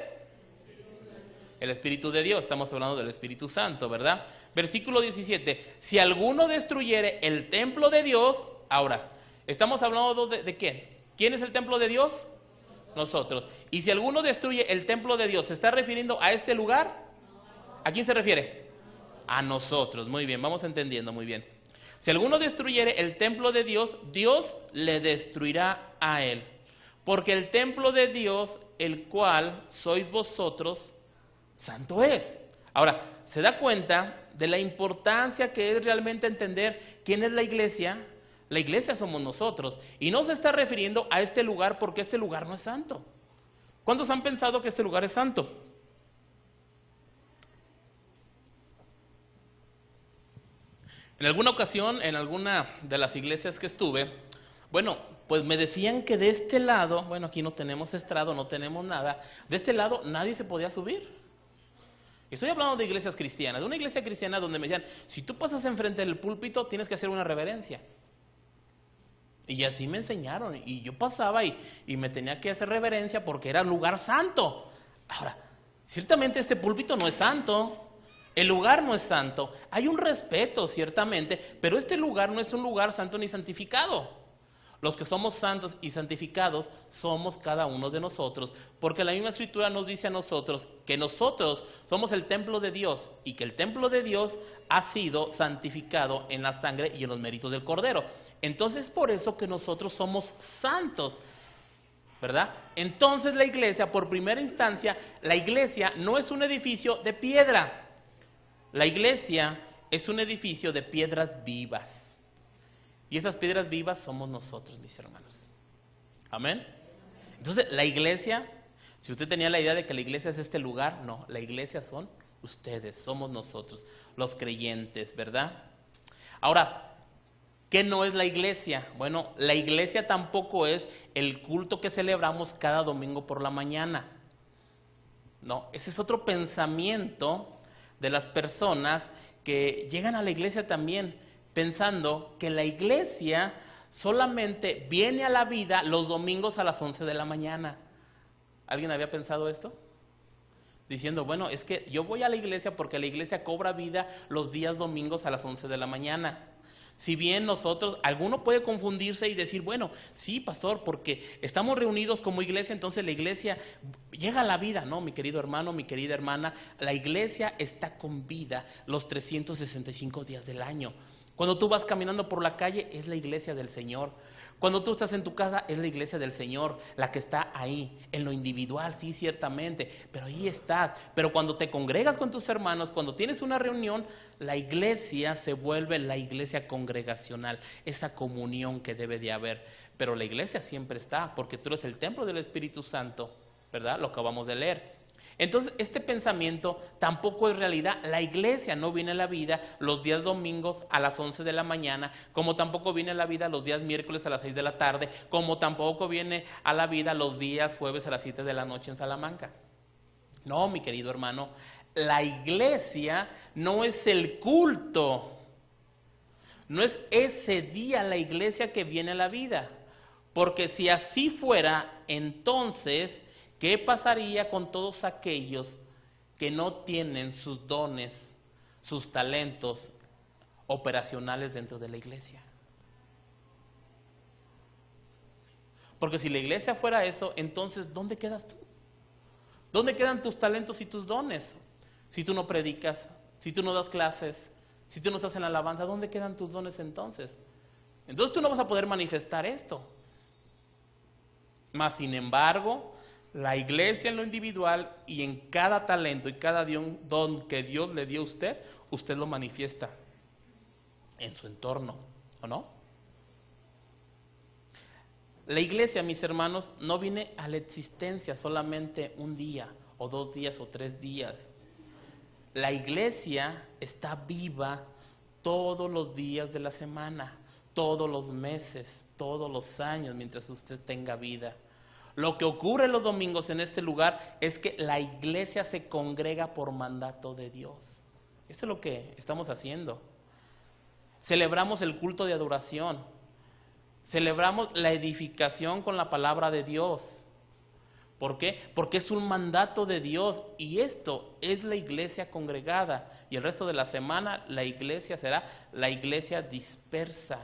El Espíritu de Dios. Estamos hablando del Espíritu Santo, ¿verdad? Versículo 17. Si alguno destruyere el templo de Dios, ahora, estamos hablando de quién. ¿Quién es el templo de Dios? Nosotros. Y si alguno destruye el templo de Dios, ¿se está refiriendo a este lugar? ¿A quién se refiere? A nosotros. Muy bien, vamos entendiendo muy bien. Si alguno destruyere el templo de Dios, Dios le destruirá a él. Porque el templo de Dios, el cual sois vosotros, santo es. Ahora, ¿se da cuenta de la importancia que es realmente entender quién es la iglesia? La iglesia somos nosotros. Y no se está refiriendo a este lugar porque este lugar no es santo. ¿Cuántos han pensado que este lugar es santo? En alguna ocasión, en alguna de las iglesias que estuve, bueno, pues me decían que de este lado, bueno, aquí no tenemos estrado, no tenemos nada, de este lado nadie se podía subir. Estoy hablando de iglesias cristianas, de una iglesia cristiana donde me decían, si tú pasas enfrente del púlpito tienes que hacer una reverencia. Y así me enseñaron, y yo pasaba y me tenía que hacer reverencia porque era un lugar santo. Ahora, ciertamente este púlpito no es santo, el lugar no es santo, hay un respeto ciertamente, pero este lugar no es un lugar santo ni santificado. Los que somos santos y santificados somos cada uno de nosotros, porque la misma escritura nos dice a nosotros que nosotros somos el templo de Dios y que el templo de Dios ha sido santificado en la sangre y en los méritos del Cordero. Entonces, por eso que nosotros somos santos, ¿verdad? Entonces la iglesia, por primera instancia, la iglesia no es un edificio de piedra. La iglesia es un edificio de piedras vivas. Y esas piedras vivas somos nosotros, mis hermanos. Amén. Entonces, la iglesia, si usted tenía la idea de que la iglesia es este lugar, no, la iglesia son ustedes, somos nosotros, los creyentes, ¿verdad? Ahora, ¿qué no es la iglesia? Bueno, la iglesia tampoco es el culto que celebramos cada domingo por la mañana. No, ese es otro pensamiento de las personas que llegan a la iglesia también, pensando que la iglesia solamente viene a la vida los domingos a las 11 de la mañana. ¿Alguien había pensado esto? Diciendo, bueno, es que yo voy a la iglesia porque la iglesia cobra vida los días domingos a las 11 de la mañana. Si bien nosotros, alguno puede confundirse y decir, bueno, sí, pastor, porque estamos reunidos como iglesia, entonces la iglesia llega a la vida. No, mi querido hermano, mi querida hermana, la iglesia está con vida los 365 días del año. Cuando tú vas caminando por la calle, es la iglesia del Señor. Cuando tú estás en tu casa, es la iglesia del Señor, la que está ahí, en lo individual, sí, ciertamente, pero ahí estás. Pero cuando te congregas con tus hermanos, cuando tienes una reunión, la iglesia se vuelve la iglesia congregacional, esa comunión que debe de haber. Pero la iglesia siempre está, porque tú eres el templo del Espíritu Santo, ¿verdad? Lo acabamos de leer. Entonces, este pensamiento tampoco es realidad. La iglesia no viene a la vida los días domingos a las 11 de la mañana, como tampoco viene a la vida los días miércoles a las 6 de la tarde, como tampoco viene a la vida los días jueves a las 7 de la noche en Salamanca. No, mi querido hermano, la iglesia no es el culto, no es ese día la iglesia que viene a la vida, porque si así fuera, entonces, ¿qué pasaría con todos aquellos que no tienen sus dones, sus talentos operacionales dentro de la iglesia? Porque si la iglesia fuera eso, entonces, ¿dónde quedas tú? ¿Dónde quedan tus talentos y tus dones? Si tú no predicas, si tú no das clases, si tú no estás en la alabanza, ¿dónde quedan tus dones entonces? Entonces tú no vas a poder manifestar esto. Mas, sin embargo, la iglesia en lo individual y en cada talento y cada don que Dios le dio a usted, usted lo manifiesta en su entorno, ¿o no? La iglesia, mis hermanos, no viene a la existencia solamente un día o 2 días o 3 días. La iglesia está viva todos los días de la semana, todos los meses, todos los años, mientras usted tenga vida. Lo que ocurre los domingos en este lugar es que la iglesia se congrega por mandato de Dios. Esto es lo que estamos haciendo. Celebramos el culto de adoración. Celebramos la edificación con la palabra de Dios. ¿Por qué? Porque es un mandato de Dios y esto es la iglesia congregada y el resto de la semana la iglesia será la iglesia dispersa.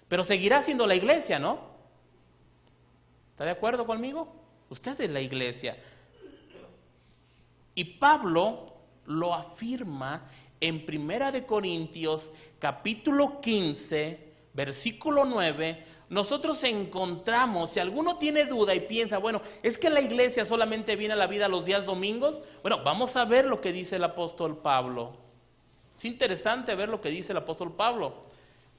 Pero seguirá siendo la iglesia, ¿no? ¿Está de acuerdo conmigo? Usted es la iglesia. Y Pablo lo afirma en 1 Corintios capítulo 15, versículo 9. Nosotros encontramos, si alguno tiene duda y piensa, bueno, es que la iglesia solamente viene a la vida los días domingos. Bueno, vamos a ver lo que dice el apóstol Pablo. Es interesante ver lo que dice el apóstol Pablo.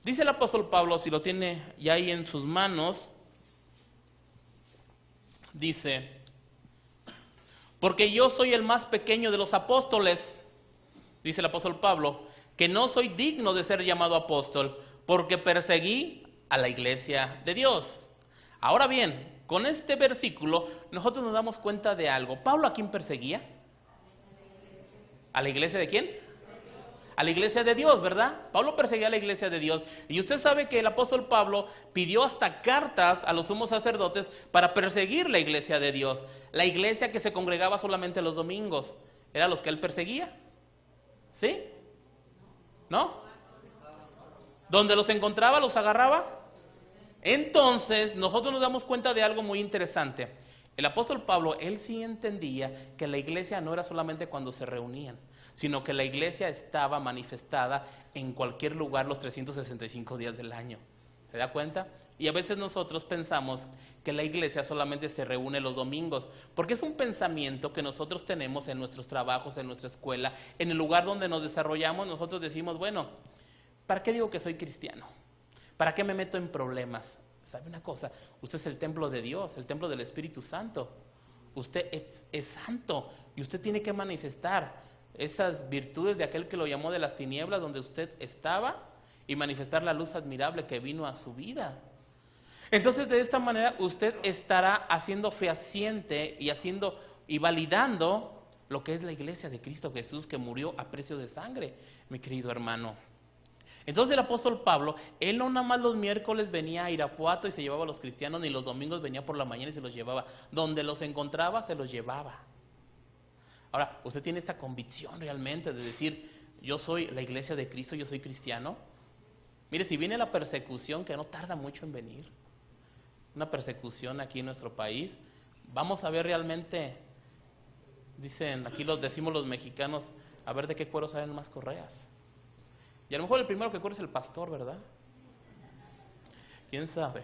Dice el apóstol Pablo, si lo tiene ya ahí en sus manos, dice: porque yo soy el más pequeño de los apóstoles, dice el apóstol Pablo, que no soy digno de ser llamado apóstol, porque perseguí a la iglesia de Dios. Ahora bien, con este versículo nosotros nos damos cuenta de algo. ¿Pablo a quién perseguía? ¿A la iglesia de quién? A la iglesia de Dios, ¿verdad? Pablo perseguía a la iglesia de Dios. Y usted sabe que el apóstol Pablo pidió hasta cartas a los sumos sacerdotes para perseguir la iglesia de Dios. La iglesia que se congregaba solamente los domingos, ¿eran los que él perseguía? ¿Sí? ¿No? ¿Donde los encontraba, los agarraba? Entonces, nosotros nos damos cuenta de algo muy interesante. El apóstol Pablo, él sí entendía que la iglesia no era solamente cuando se reunían, sino que la iglesia estaba manifestada en cualquier lugar los 365 días del año. ¿Se da cuenta? Y a veces nosotros pensamos que la iglesia solamente se reúne los domingos, porque es un pensamiento que nosotros tenemos en nuestros trabajos, en nuestra escuela, en el lugar donde nos desarrollamos. Nosotros decimos, bueno, ¿para qué digo que soy cristiano? ¿Para qué me meto en problemas? ¿Sabe una cosa? Usted es el templo de Dios, el templo del Espíritu Santo. Usted es santo y usted tiene que manifestar esas virtudes de aquel que lo llamó de las tinieblas donde usted estaba y manifestar la luz admirable que vino a su vida. Entonces, de esta manera usted estará haciendo fehaciente y validando lo que es la iglesia de Cristo Jesús, que murió a precio de sangre, mi querido hermano. Entonces el apóstol Pablo, él no nada más los miércoles venía a Irapuato y se llevaba a los cristianos, ni los domingos venía por la mañana y se los llevaba. Donde los encontraba, se los llevaba. Ahora, ¿usted tiene esta convicción realmente de decir, yo soy la iglesia de Cristo, yo soy cristiano? Mire, si viene la persecución, que no tarda mucho en venir, una persecución aquí en nuestro país, vamos a ver realmente, dicen, aquí decimos los mexicanos, a ver de qué cuero salen más correas. Y a lo mejor el primero que corre es el pastor, ¿verdad? ¿Quién sabe?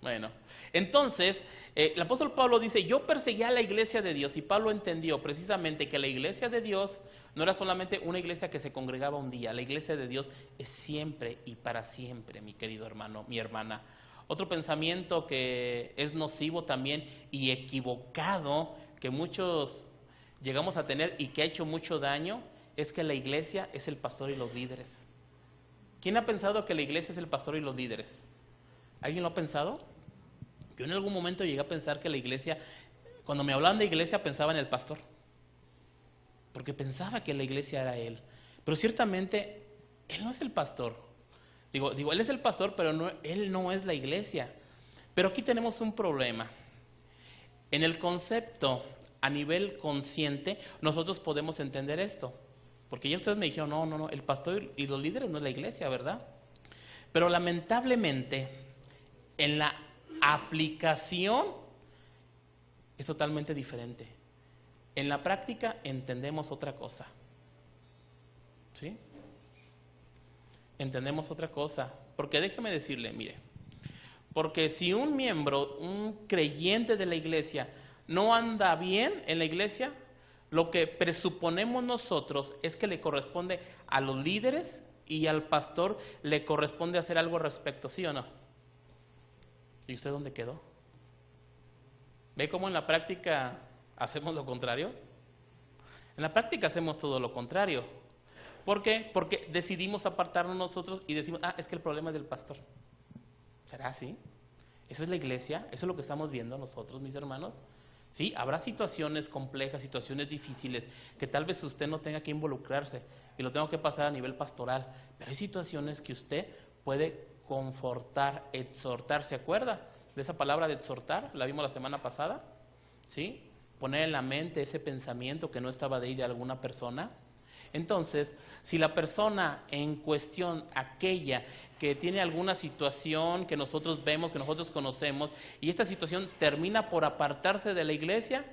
Bueno, entonces, el apóstol Pablo dice, yo perseguía a la iglesia de Dios, y Pablo entendió precisamente que la iglesia de Dios no era solamente una iglesia que se congregaba un día, la iglesia de Dios es siempre y para siempre, mi querido hermano, mi hermana. Otro pensamiento que es nocivo también y equivocado, que muchos llegamos a tener y que ha hecho mucho daño, es que la iglesia es el pastor y los líderes. ¿Quién ha pensado que la iglesia es el pastor y los líderes? ¿Alguien lo ha pensado? Yo en algún momento llegué a pensar que la iglesia, cuando me hablaban de iglesia pensaba en el pastor, porque pensaba que la iglesia era él. Pero ciertamente él no es el pastor. Digo, él es el pastor, pero él no es la iglesia. Pero aquí tenemos un problema. En el concepto a nivel consciente, nosotros podemos entender esto. Porque ya ustedes me dijeron, no, el pastor y los líderes no es la iglesia, ¿verdad? Pero lamentablemente, en la aplicación es totalmente diferente. En la práctica entendemos otra cosa. ¿Sí? Entendemos otra cosa. Porque déjeme decirle, mire, porque si un miembro, un creyente de la iglesia, no anda bien en la iglesia, lo que presuponemos nosotros es que le corresponde a los líderes y al pastor le corresponde hacer algo al respecto, ¿sí o no? ¿Y usted dónde quedó? ¿Ve cómo en la práctica hacemos lo contrario? En la práctica hacemos todo lo contrario. ¿Por qué? Porque decidimos apartarnos nosotros y decimos, es que el problema es del pastor. ¿Será así? ¿Eso es la iglesia? ¿Eso es lo que estamos viendo nosotros, mis hermanos? Sí, habrá situaciones complejas, situaciones difíciles, que tal vez usted no tenga que involucrarse y lo tengo que pasar a nivel pastoral, pero hay situaciones que usted puede confortar, exhortar. ¿Se acuerda de esa palabra de exhortar? La vimos la semana pasada. ¿sí? Poner en la mente ese pensamiento que no estaba de ahí de alguna persona. Entonces, si la persona en cuestión, aquella que tiene alguna situación que nosotros vemos, que nosotros conocemos, y esta situación termina por apartarse de la iglesia,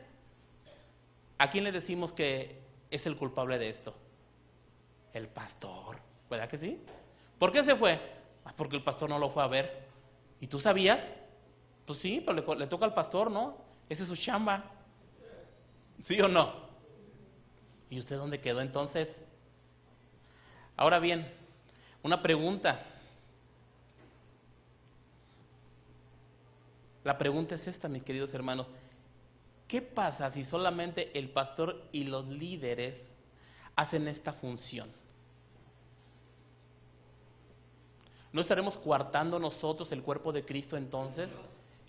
¿a quién le decimos que es el culpable de esto? El pastor, ¿verdad que sí? ¿Por qué se fue? Porque el pastor no lo fue a ver. ¿Y tú sabías? Pues sí, pero le toca al pastor, ¿no? Esa es su chamba. ¿Sí o no? ¿Y usted dónde quedó entonces? Ahora bien, una pregunta. La pregunta es esta, mis queridos hermanos. ¿Qué pasa si solamente el pastor y los líderes hacen esta función? ¿No estaremos coartando nosotros el cuerpo de Cristo entonces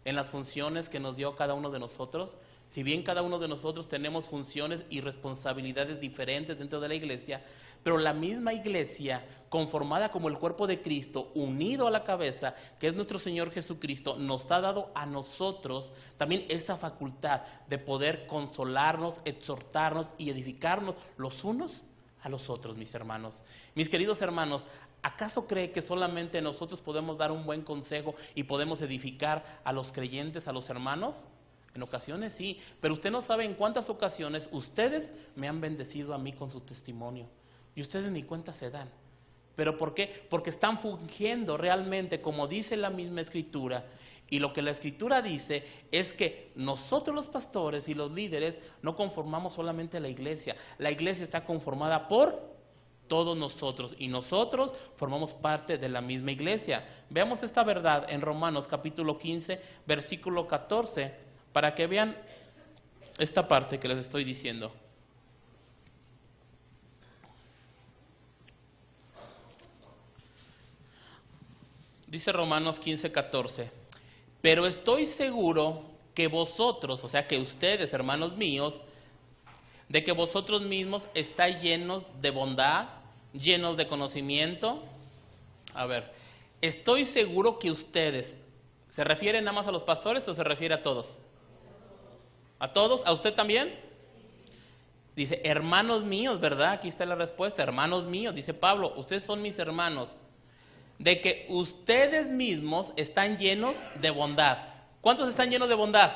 en las funciones que nos dio cada uno de nosotros? Si bien cada uno de nosotros tenemos funciones y responsabilidades diferentes dentro de la iglesia, pero la misma iglesia, conformada como el cuerpo de Cristo, unido a la cabeza, que es nuestro Señor Jesucristo, nos ha dado a nosotros también esa facultad de poder consolarnos, exhortarnos y edificarnos los unos a los otros, mis hermanos. Mis queridos hermanos, ¿acaso cree que solamente nosotros podemos dar un buen consejo y podemos edificar a los creyentes, a los hermanos? En ocasiones sí, pero usted no sabe en cuántas ocasiones ustedes me han bendecido a mí con su testimonio y ustedes ni cuenta se dan. ¿Pero por qué? Porque están fungiendo realmente como dice la misma Escritura, y lo que la Escritura dice es que nosotros los pastores y los líderes no conformamos solamente la iglesia está conformada por todos nosotros y nosotros formamos parte de la misma iglesia. Veamos esta verdad en Romanos capítulo 15, versículo 14, para que vean esta parte que les estoy diciendo. Dice Romanos 15, 14, pero estoy seguro que vosotros, o sea que ustedes, hermanos míos, de que vosotros mismos estáis llenos de bondad, llenos de conocimiento. A ver, estoy seguro que ustedes, ¿se refiere nada más a los pastores o se refiere a todos? ¿A todos? ¿A usted también? Dice, hermanos míos, ¿verdad? Aquí está la respuesta, hermanos míos, dice Pablo, ustedes son mis hermanos, de que ustedes mismos están llenos de bondad. ¿Cuántos están llenos de bondad?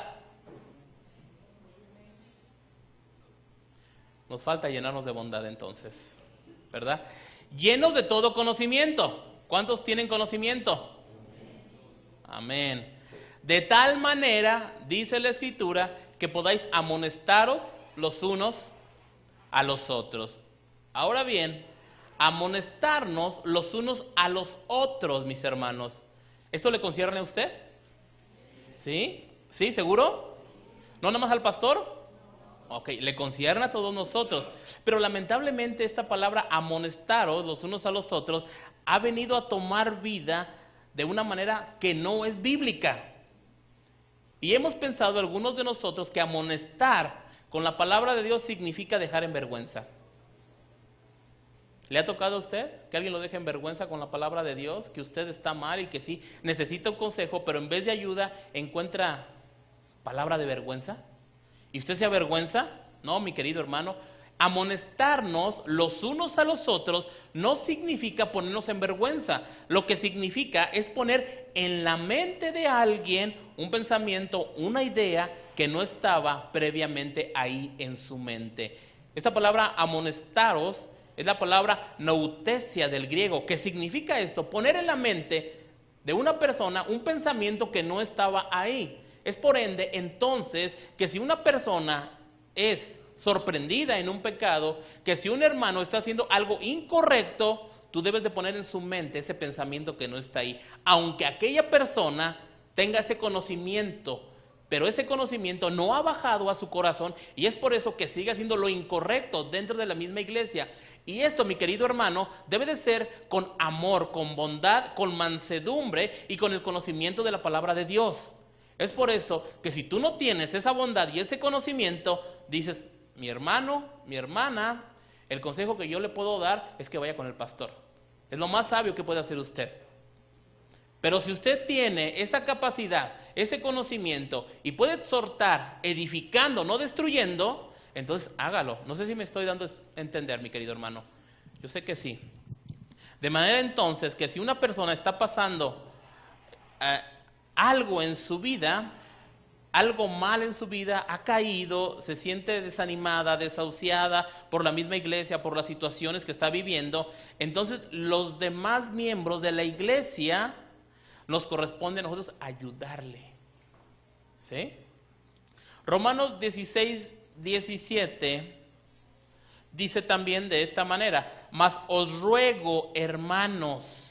Nos falta llenarnos de bondad entonces, ¿verdad? Llenos de todo conocimiento. ¿Cuántos tienen conocimiento? Amén. De tal manera, dice la Escritura, que podáis amonestaros los unos a los otros. Ahora bien, amonestarnos los unos a los otros, mis hermanos, ¿eso le concierne a usted? ¿Sí? ¿Sí? ¿Seguro? ¿No nada más al pastor? Ok, le concierne a todos nosotros. Pero lamentablemente esta palabra amonestaros los unos a los otros ha venido a tomar vida de una manera que no es bíblica. Y hemos pensado algunos de nosotros que amonestar con la palabra de Dios significa dejar en vergüenza. ¿Le ha tocado a usted que alguien lo deje en vergüenza con la palabra de Dios? Que usted está mal y que sí necesita un consejo, pero en vez de ayuda encuentra palabra de vergüenza. ¿Y usted se avergüenza? No, mi querido hermano. Amonestarnos los unos a los otros no significa ponernos en vergüenza. Lo que significa es poner en la mente de alguien un pensamiento, una idea que no estaba previamente ahí en su mente. Esta palabra amonestaros es la palabra noutesia del griego, que significa esto, poner en la mente de una persona un pensamiento que no estaba ahí. Es por ende entonces que si una persona es sorprendida en un pecado, que si un hermano está haciendo algo incorrecto, tú debes de poner en su mente ese pensamiento que no está ahí, aunque aquella persona tenga ese conocimiento, pero ese conocimiento no ha bajado a su corazón y es por eso que sigue haciendo lo incorrecto dentro de la misma iglesia. Y esto, mi querido hermano, debe de ser con amor, con bondad, con mansedumbre y con el conocimiento de la palabra de Dios. Es por eso que si tú no tienes esa bondad y ese conocimiento, dices, mi hermano, mi hermana, el consejo que yo le puedo dar es que vaya con el pastor. Es lo más sabio que puede hacer usted. Pero si usted tiene esa capacidad, ese conocimiento y puede exhortar edificando, no destruyendo, entonces hágalo. No sé si me estoy dando a entender, mi querido hermano. Yo sé que sí. De manera entonces que si una persona está pasando algo en su vida, algo mal en su vida, ha caído, se siente desanimada, desahuciada por la misma iglesia, por las situaciones que está viviendo, entonces los demás miembros de la iglesia nos corresponde a nosotros ayudarle. ¿Sí? Romanos 16, 17 dice también de esta manera: mas os ruego, hermanos.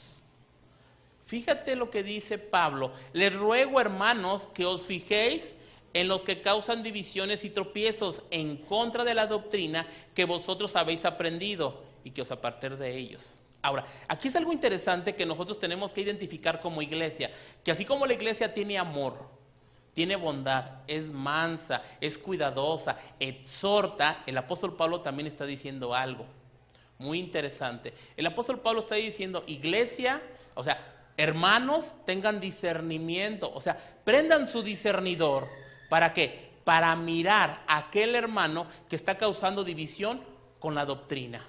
Fíjate lo que dice Pablo: les ruego, hermanos, que os fijéis en los que causan divisiones y tropiezos en contra de la doctrina que vosotros habéis aprendido, y que os apartéis de ellos. Ahora, aquí es algo interesante que nosotros tenemos que identificar como iglesia, que así como la iglesia tiene amor, tiene bondad, es mansa, es cuidadosa, exhorta, el apóstol Pablo también está diciendo algo muy interesante. El apóstol Pablo está diciendo: iglesia, o sea, hermanos, tengan discernimiento, o sea, prendan su discernidor. ¿Para qué? Para mirar a aquel hermano que está causando división con la doctrina.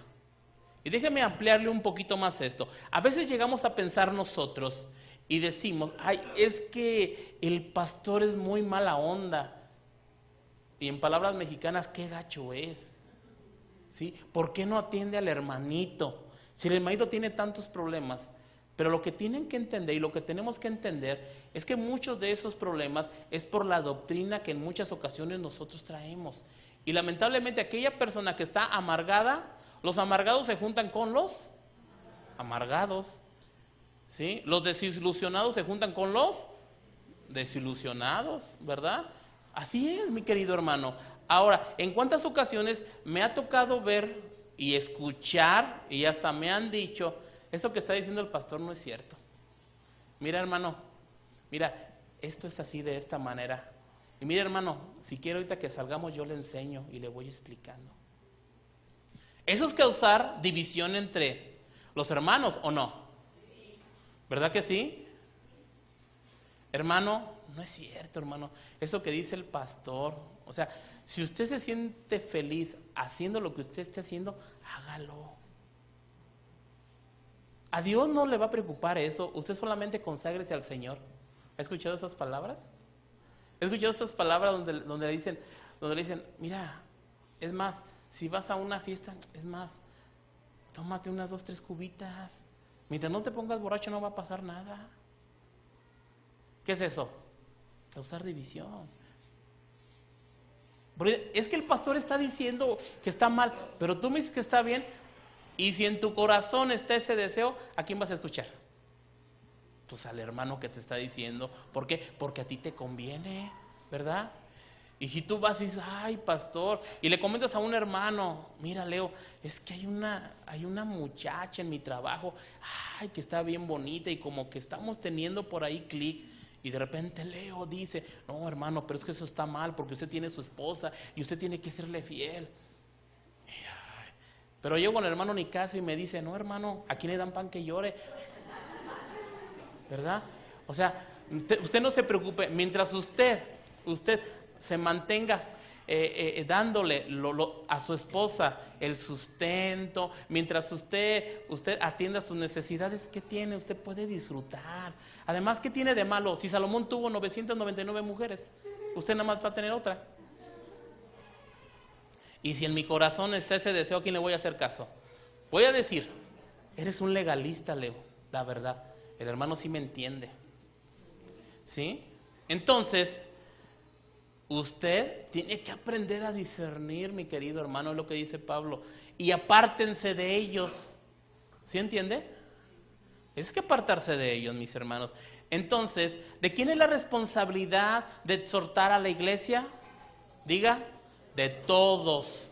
Y déjeme ampliarle un poquito más esto. A veces llegamos a pensar nosotros y decimos: ay, es que el pastor es muy mala onda. Y en palabras mexicanas, qué gacho es. ¿Sí? ¿Por qué no atiende al hermanito? Si el hermanito tiene tantos problemas. Pero lo que tienen que entender y lo que tenemos que entender es que muchos de esos problemas es por la doctrina que en muchas ocasiones nosotros traemos. Y lamentablemente aquella persona que está amargada, los amargados se juntan con los amargados. ¿Sí? Los desilusionados se juntan con los desilusionados, ¿verdad? Así es, mi querido hermano. Ahora, ¿en cuántas ocasiones me ha tocado ver y escuchar, y hasta me han dicho: esto que está diciendo el pastor no es cierto? Mira, hermano, mira, esto es así de esta manera. Y mira, hermano, si quiere ahorita que salgamos yo le enseño y le voy explicando. ¿Eso es causar división entre los hermanos o no? ¿Verdad que sí? Hermano, no es cierto, hermano. Eso que dice el pastor, o sea, si usted se siente feliz haciendo lo que usted esté haciendo, hágalo. A Dios no le va a preocupar eso. Usted solamente conságrese al Señor. ¿Ha escuchado esas palabras? ¿Ha escuchado esas palabras donde le dicen: mira, es más, si vas a una fiesta, es más, tómate unas 2, 3 cubitas. Mientras no te pongas borracho no va a pasar nada. ¿Qué es eso? Causar división. Porque es que el pastor está diciendo que está mal, pero tú me dices que está bien. Y si en tu corazón está ese deseo, ¿a quién vas a escuchar? Pues al hermano que te está diciendo. ¿Por qué? Porque a ti te conviene, ¿verdad? Y si tú vas y dices: ay, pastor, y le comentas a un hermano: mira, Leo, es que hay una muchacha en mi trabajo, ay, que está bien bonita, y como que estamos teniendo por ahí clic. Y de repente Leo dice: no, hermano, pero es que eso está mal, porque usted tiene su esposa y usted tiene que serle fiel. Pero yo con el hermano ni caso y me dice: no, hermano, ¿a quién le dan pan que llore? ¿Verdad? O sea, usted no se preocupe. Mientras usted se mantenga dándole a su esposa el sustento, mientras usted atienda sus necesidades, ¿qué tiene? Usted puede disfrutar. Además, ¿qué tiene de malo? Si Salomón tuvo 999 mujeres, usted nada más va a tener otra. Y si en mi corazón está ese deseo, ¿a quién le voy a hacer caso? Voy a decir: eres un legalista, Leo, la verdad. El hermano sí me entiende. ¿Sí? Entonces, usted tiene que aprender a discernir, mi querido hermano, es lo que dice Pablo. Y apártense de ellos. ¿Sí entiende? Es que apartarse de ellos, mis hermanos. Entonces, ¿de quién es la responsabilidad de exhortar a la iglesia? Diga: de todos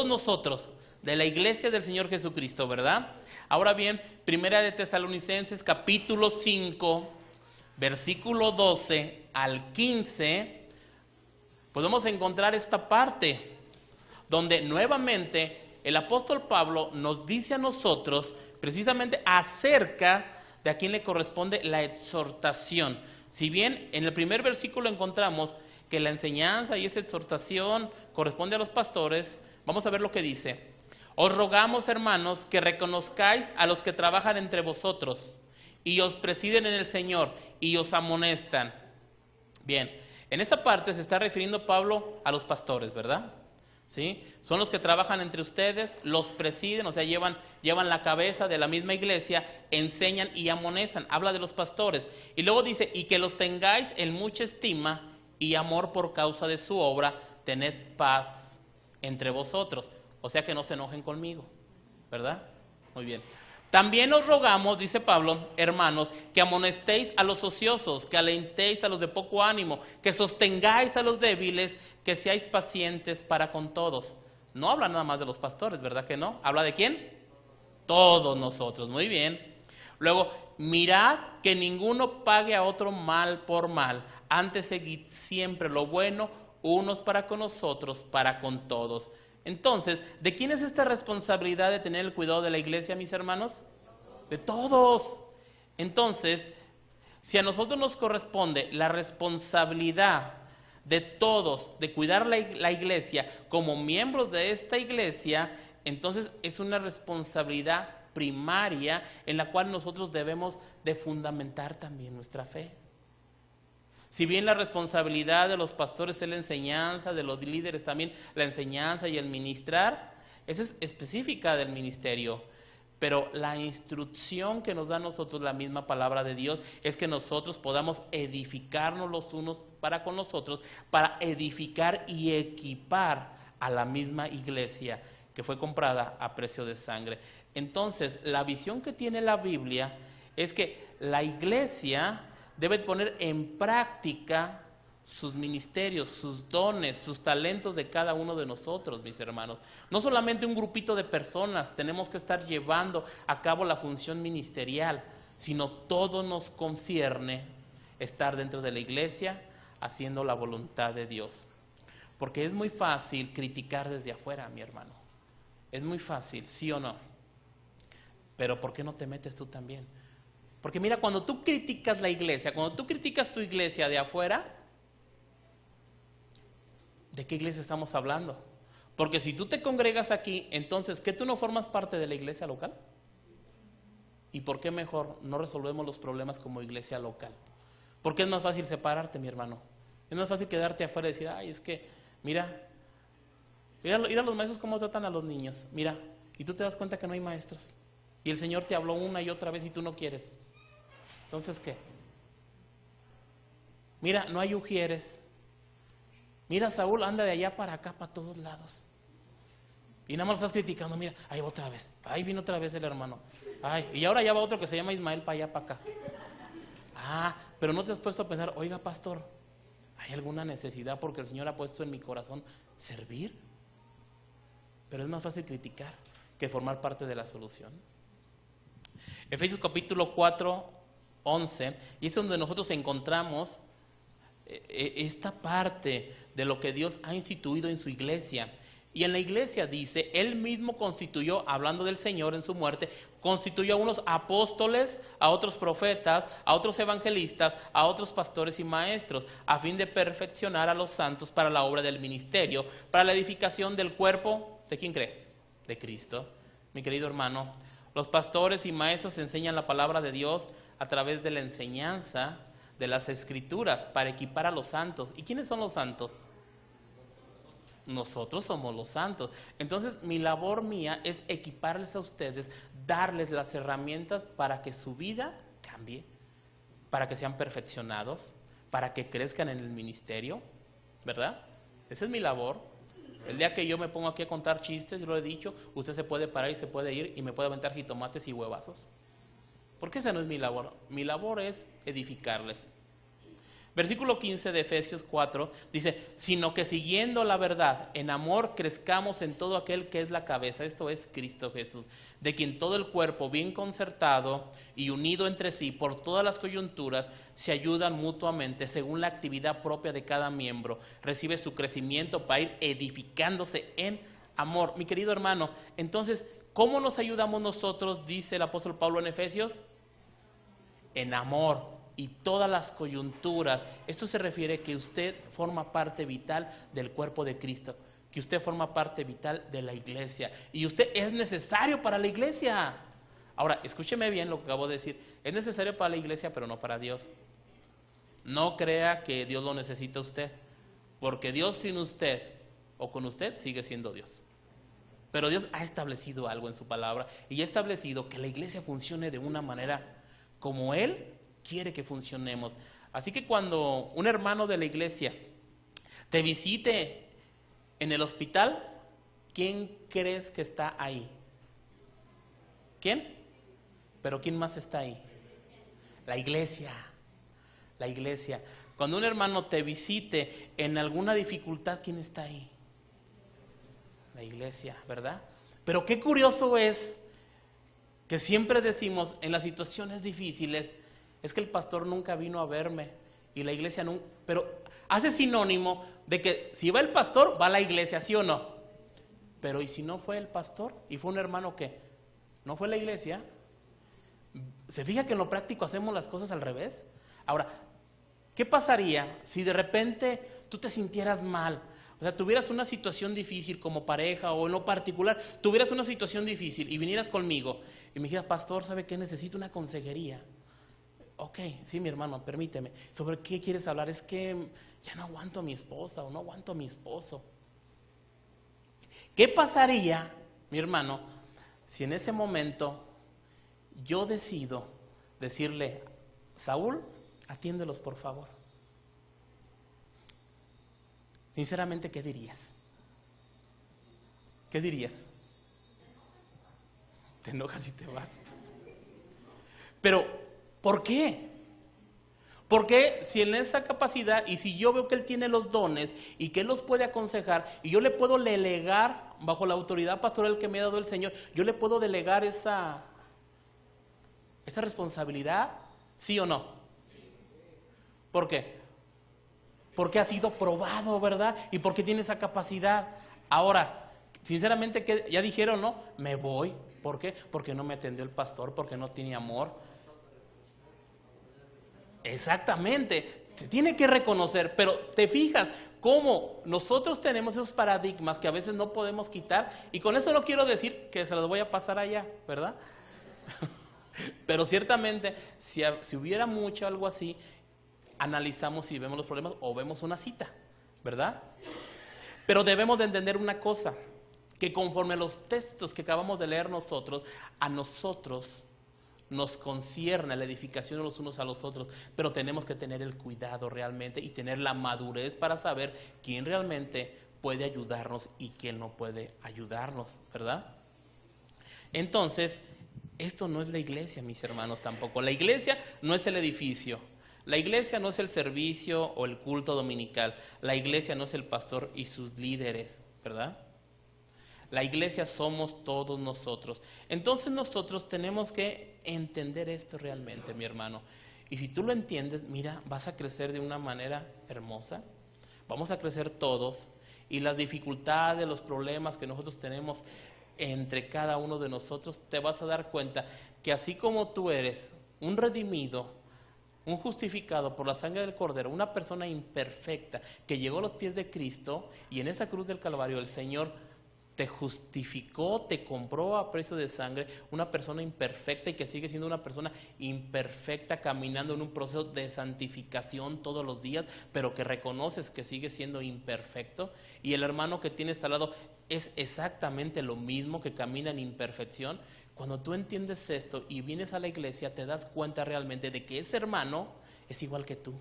nosotros, de la iglesia del Señor Jesucristo, ¿verdad? Ahora bien, Primera de Tesalonicenses, capítulo 5, versículo 12 al 15, podemos encontrar esta parte, donde nuevamente el apóstol Pablo nos dice a nosotros, precisamente acerca de a quién le corresponde la exhortación. Si bien en el primer versículo encontramos que la enseñanza y esa exhortación corresponde a los pastores, vamos a ver lo que dice. Os rogamos, hermanos, que reconozcáis a los que trabajan entre vosotros y os presiden en el Señor y os amonestan. Bien, en esta parte se está refiriendo Pablo a los pastores, ¿verdad? ¿Sí? Son los que trabajan entre ustedes, los presiden, o sea, llevan la cabeza de la misma iglesia, enseñan y amonestan. Habla de los pastores. Y luego dice, y que los tengáis en mucha estima y amor por causa de su obra, tened paz entre vosotros. O sea, que no se enojen conmigo, ¿verdad? Muy bien. También os rogamos, dice Pablo, hermanos, que amonestéis a los ociosos, que alentéis a los de poco ánimo, que sostengáis a los débiles, que seáis pacientes para con todos. No habla nada más de los pastores, ¿verdad que no? ¿Habla de quién? Todos nosotros, muy bien. Luego, mirad que ninguno pague a otro mal por mal, antes seguid siempre lo bueno, unos para con nosotros, para con todos. Entonces, ¿de quién es esta responsabilidad de tener el cuidado de la iglesia, mis hermanos? De todos. Entonces, si a nosotros nos corresponde la responsabilidad de todos, de cuidar la iglesia como miembros de esta iglesia, entonces es una responsabilidad primaria en la cual nosotros debemos de fundamentar también nuestra fe. Si bien la responsabilidad de los pastores es la enseñanza, de los líderes también la enseñanza y el ministrar, esa es específica del ministerio. Pero la instrucción que nos da a nosotros la misma palabra de Dios es que nosotros podamos edificarnos los unos para con los otros, para edificar y equipar a la misma iglesia que fue comprada a precio de sangre. Entonces, la visión que tiene la Biblia es que la iglesia debe poner en práctica sus ministerios, sus dones, sus talentos de cada uno de nosotros, mis hermanos. No solamente un grupito de personas tenemos que estar llevando a cabo la función ministerial, sino todo nos concierne estar dentro de la iglesia haciendo la voluntad de Dios. Porque es muy fácil criticar desde afuera, mi hermano. Es muy fácil, ¿sí o no? Pero ¿por qué no te metes tú también? Porque mira, cuando tú criticas la iglesia, cuando tú criticas tu iglesia de afuera, ¿de qué iglesia estamos hablando? Porque si tú te congregas aquí, entonces, ¿qué tú no formas parte de la iglesia local? ¿Y por qué mejor no resolvemos los problemas como iglesia local? Porque es más fácil separarte, mi hermano. Es más fácil quedarte afuera y decir, ay, es que, mira a los maestros cómo tratan a los niños. Mira, y tú te das cuenta que no hay maestros. Y el Señor te habló una y otra vez y tú no quieres. Entonces, ¿qué? Mira, no hay ujieres. Mira, Saúl anda de allá para acá, para todos lados. Y nada más lo estás criticando. Mira, ahí va otra vez. Ahí vino otra vez el hermano. Ay, y ahora ya va otro que se llama Ismael para allá, para acá. Ah, pero no te has puesto a pensar, oiga, pastor, ¿hay alguna necesidad porque el Señor ha puesto en mi corazón servir? Pero es más fácil criticar que formar parte de la solución. Efesios capítulo 4, 11, y es donde nosotros encontramos esta parte de lo que Dios ha instituido en su iglesia. Y en la iglesia dice, Él mismo constituyó, hablando del Señor en su muerte, constituyó a unos apóstoles, a otros profetas, a otros evangelistas, a otros pastores y maestros, a fin de perfeccionar a los santos para la obra del ministerio, para la edificación del cuerpo, ¿de quién cree? De Cristo. Mi querido hermano, los pastores y maestros enseñan la palabra de Dios a través de la enseñanza de las Escrituras para equipar a los santos. ¿Y quiénes son los santos? Nosotros somos los santos. Entonces, mi labor mía es equiparles a ustedes, darles las herramientas para que su vida cambie, para que sean perfeccionados, para que crezcan en el ministerio, ¿verdad? Esa es mi labor. El día que yo me pongo aquí a contar chistes, yo lo he dicho, usted se puede parar y se puede ir y me puede aventar jitomates y huevazos. Porque esa no es mi labor. Mi labor es edificarles. Versículo 15 de Efesios 4 dice, sino que siguiendo la verdad, en amor crezcamos en todo aquel que es la cabeza, esto es Cristo Jesús, de quien todo el cuerpo bien concertado y unido entre sí por todas las coyunturas se ayudan mutuamente según la actividad propia de cada miembro, recibe su crecimiento para ir edificándose en amor. Mi querido hermano, entonces, ¿cómo nos ayudamos nosotros? Dice el apóstol Pablo en Efesios. en amor y todas las coyunturas. Esto se refiere que usted forma parte vital del cuerpo de Cristo, que usted forma parte vital de la iglesia y usted es necesario para la iglesia. Ahora, escúcheme bien lo que acabo de decir. Es necesario para la iglesia, pero no para Dios. No crea que Dios lo necesita a usted, porque Dios sin usted o con usted sigue siendo Dios. Pero Dios ha establecido algo en su palabra y ha establecido que la iglesia funcione de una manera como Él quiere que funcionemos. Así que cuando un hermano de la iglesia te visite en el hospital, ¿quién crees que está ahí? ¿Quién? ¿Pero quién más está ahí? La iglesia. La iglesia. Cuando un hermano te visite en alguna dificultad, ¿quién está ahí? La iglesia, ¿verdad? Pero qué curioso es que siempre decimos en las situaciones difíciles, es que el pastor nunca vino a verme y la iglesia nunca, pero hace sinónimo de que si va el pastor, va la iglesia, ¿sí o no? Pero ¿y si no fue el pastor y fue un hermano que no fue la iglesia? ¿Se fija que en lo práctico hacemos las cosas al revés? Ahora, ¿qué pasaría si de repente tú te sintieras mal? O sea, tuvieras una situación difícil como pareja o en lo particular, tuvieras una situación difícil y vinieras conmigo y me dijeras, pastor, ¿sabe qué? Necesito una consejería. Ok, sí, mi hermano, permíteme. ¿Sobre qué quieres hablar? Es que ya no aguanto a mi esposa o no aguanto a mi esposo. ¿Qué pasaría, mi hermano, si en ese momento yo decido decirle, Saúl, atiéndelos por favor? Sinceramente, ¿qué dirías? ¿Qué dirías? Te enojas y te vas. Pero, ¿por qué? Porque si en esa capacidad y si yo veo que él tiene los dones y que él los puede aconsejar y yo le puedo delegar bajo la autoridad pastoral que me ha dado el Señor, yo le puedo delegar esa responsabilidad, ¿sí o no? ¿Por qué? Porque ha sido probado, ¿verdad? Y porque tiene esa capacidad. Ahora, sinceramente, ¿qué? Ya dijeron, ¿no? Me voy. ¿Por qué? Porque no me atendió el pastor, porque no tiene amor. Exactamente. Se tiene que reconocer, pero te fijas cómo nosotros tenemos esos paradigmas que a veces no podemos quitar. Y con eso no quiero decir que se los voy a pasar allá, ¿verdad? Pero ciertamente, si hubiera mucho algo así, analizamos si vemos los problemas o vemos una cita, ¿verdad? Pero debemos de entender una cosa, que conforme a los textos que acabamos de leer nosotros, a nosotros nos concierne la edificación de los unos a los otros, pero tenemos que tener el cuidado realmente y tener la madurez para saber quién realmente puede ayudarnos y quién no puede ayudarnos, ¿verdad? Entonces, esto no es la iglesia, mis hermanos, tampoco. La iglesia no es el edificio. La iglesia no es el servicio o el culto dominical. La iglesia no es el pastor y sus líderes, ¿verdad? La iglesia somos todos nosotros. Entonces nosotros tenemos que entender esto realmente, mi hermano. Y si tú lo entiendes, mira, vas a crecer de una manera hermosa. Vamos a crecer todos. Y las dificultades, los problemas que nosotros tenemos entre cada uno de nosotros, te vas a dar cuenta que así como tú eres un redimido, un justificado por la sangre del Cordero, una persona imperfecta que llegó a los pies de Cristo y en esa cruz del Calvario el Señor te justificó, te compró a precio de sangre, una persona imperfecta y que sigue siendo una persona imperfecta caminando en un proceso de santificación todos los días, pero que reconoces que sigue siendo imperfecto, y el hermano que tienes al lado es exactamente lo mismo, que camina en imperfección. Cuando tú entiendes esto y vienes a la iglesia, te das cuenta realmente de que ese hermano es igual que tú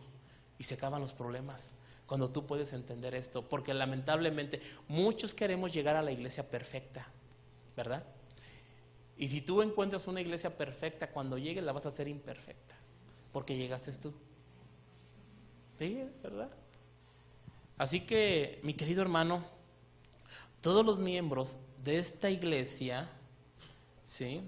y se acaban los problemas. Cuando tú puedes entender esto, porque lamentablemente muchos queremos llegar a la iglesia perfecta, ¿verdad? Y si tú encuentras una iglesia perfecta, cuando llegues la vas a hacer imperfecta, porque llegaste tú. ¿Sí? ¿Verdad? Así que, mi querido hermano, todos los miembros de esta iglesia, ¿sí?,